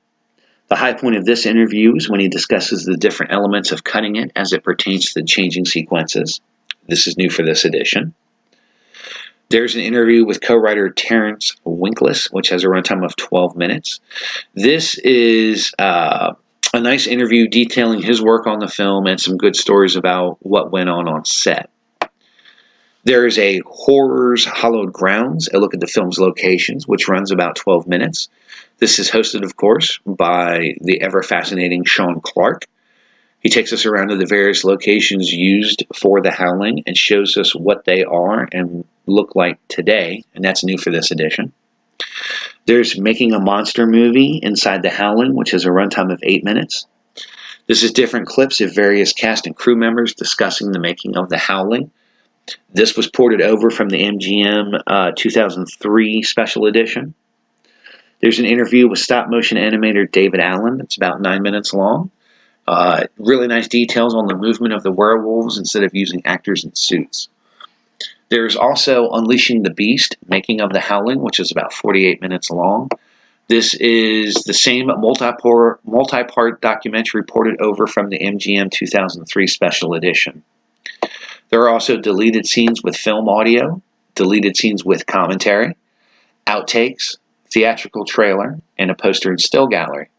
The high point of this interview is when he discusses the different elements of cutting it as it pertains to the changing sequences. This is new for this edition. There's an interview with co-writer Terrence Winkless, which has a runtime of 12 minutes. This is a nice interview detailing his work on the film and some good stories about what went on set. There is a Horrors Hallowed Grounds, a look at the film's locations, which runs about 12 minutes. This is hosted, of course, by the ever-fascinating Sean Clark. He takes us around to the various locations used for The Howling and shows us what they are and look like today, and that's new for this edition. There's Making a Monster Movie Inside The Howling, which has a runtime of 8 minutes. This is different clips of various cast and crew members discussing the making of The Howling. This was ported over from the MGM 2003 special edition. There's an interview with stop-motion animator David Allen. It's about 9 minutes long. Really nice details on the movement of the werewolves instead of using actors in suits. There's also Unleashing the Beast, Making of the Howling, which is about 48 minutes long. This is the same multi-part documentary ported over from the MGM 2003 special edition. There are also deleted scenes with film audio, deleted scenes with commentary, outtakes, theatrical trailer, and a poster and still gallery.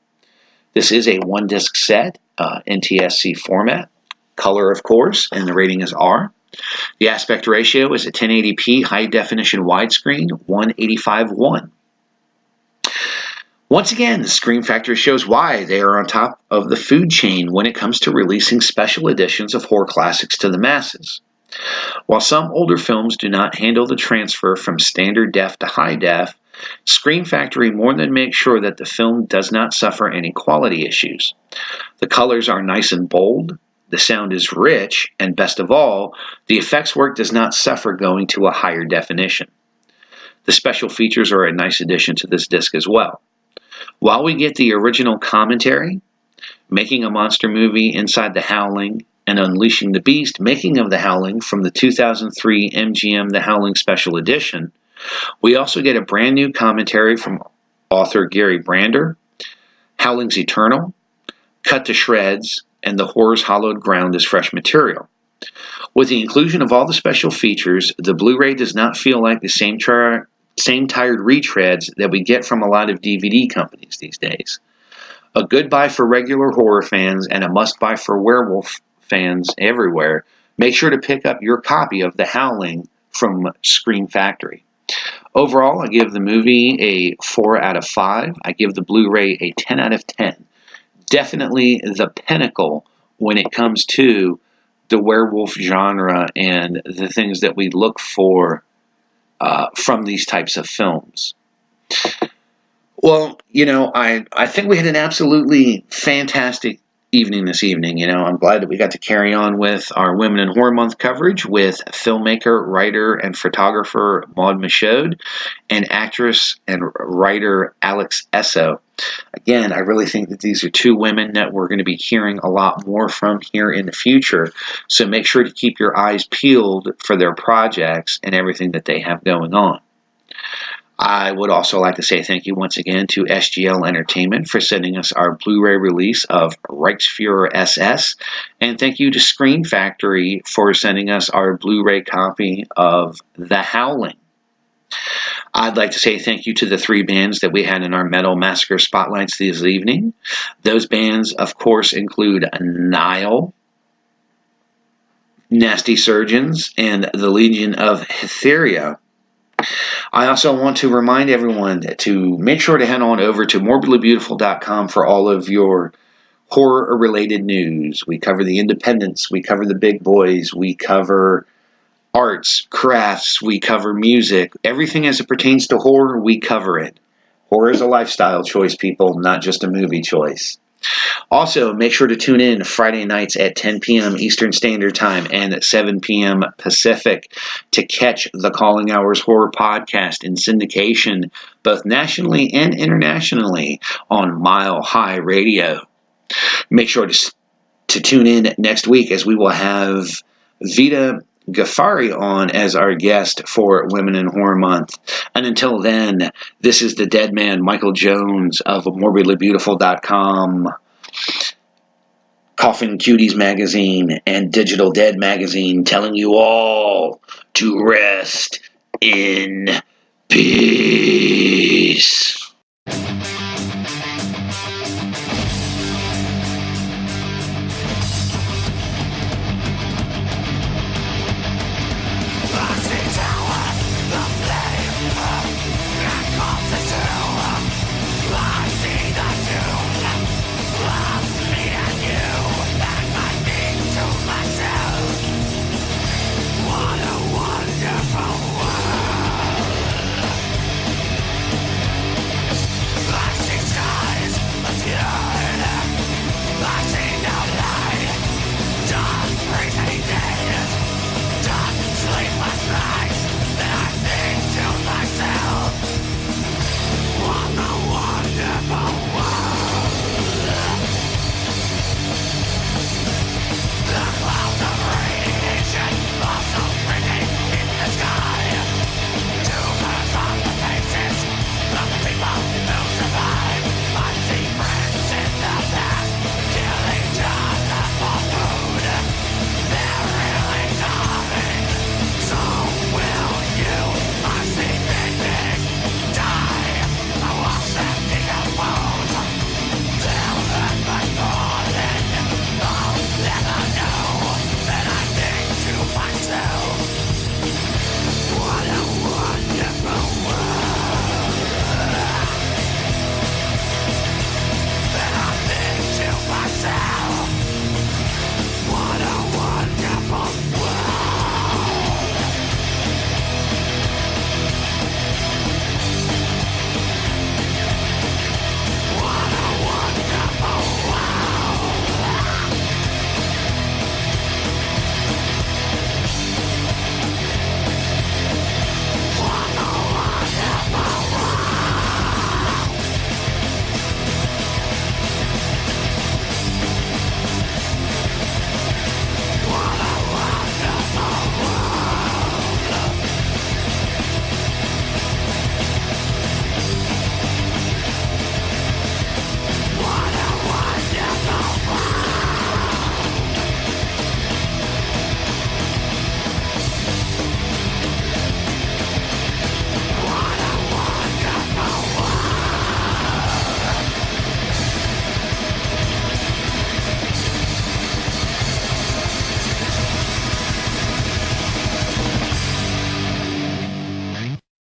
This is a one-disc set, NTSC format, color, of course, and the rating is R. The aspect ratio is a 1080p high-definition widescreen, 185:1. Once again, the Scream Factory shows why they are on top of the food chain when it comes to releasing special editions of horror classics to the masses. While some older films do not handle the transfer from standard def to high def, Scream Factory more than makes sure that the film does not suffer any quality issues. The colors are nice and bold, the sound is rich, and best of all, the effects work does not suffer going to a higher definition. The special features are a nice addition to this disc as well. While we get the original commentary, Making a Monster Movie Inside the Howling, and Unleashing the Beast, Making of the Howling from the 2003 MGM The Howling Special Edition, We also get a brand new commentary from author Gary Brander, Howling's Eternal, Cut to Shreds, and The Horror's Hallowed Ground as fresh material. With the inclusion of all the special features, the Blu-ray does not feel like the same tired retreads that we get from a lot of DVD companies these days. A good buy for regular horror fans and a must-buy for werewolf fans everywhere. Make sure to pick up your copy of The Howling from Scream Factory. Overall, I give the movie a 4 out of 5. I give the Blu-ray a 10 out of 10. Definitely the pinnacle when it comes to the werewolf genre and the things that we look for from these types of films. Well, I think we had an absolutely fantastic evening this evening. I'm glad that we got to carry on with our Women in Horror Month coverage with filmmaker, writer, and photographer Maude Michaud and actress and writer Alex Essoe. Again, I really think that these are two women that we're going to be hearing a lot more from here in the future. So make sure to keep your eyes peeled for their projects and everything that they have going on. I would also like to say thank you once again to SGL Entertainment for sending us our Blu-ray release of Reichsfuher-SS, and thank you to Scream Factory for sending us our Blu-ray copy of The Howling. I'd like to say thank you to the 3 bands that we had in our Metal Massacre Spotlights this evening. Those bands, of course, include Nile, Nasty Surgeons, and the Legion of Hetheria. I also want to remind everyone to make sure to head on over to morbidlybeautiful.com for all of your horror-related news. We cover the independents, we cover the big boys, we cover arts, crafts, we cover music. Everything as it pertains to horror, we cover it. Horror is a lifestyle choice, people, not just a movie choice. Also, make sure to tune in Friday nights at 10 p.m. Eastern Standard Time and at 7 p.m. Pacific to catch the Calling Hours Horror Podcast in syndication, both nationally and internationally, on Mile High Radio. Make sure to tune in next week as we will have Vita Ghaffari on as our guest for Women in Horror Month. And until then, this is the dead man, Michael Jones of morbidlybeautiful.com, Coffin Cuties Magazine, and Digital Dead Magazine, telling you all to rest in peace.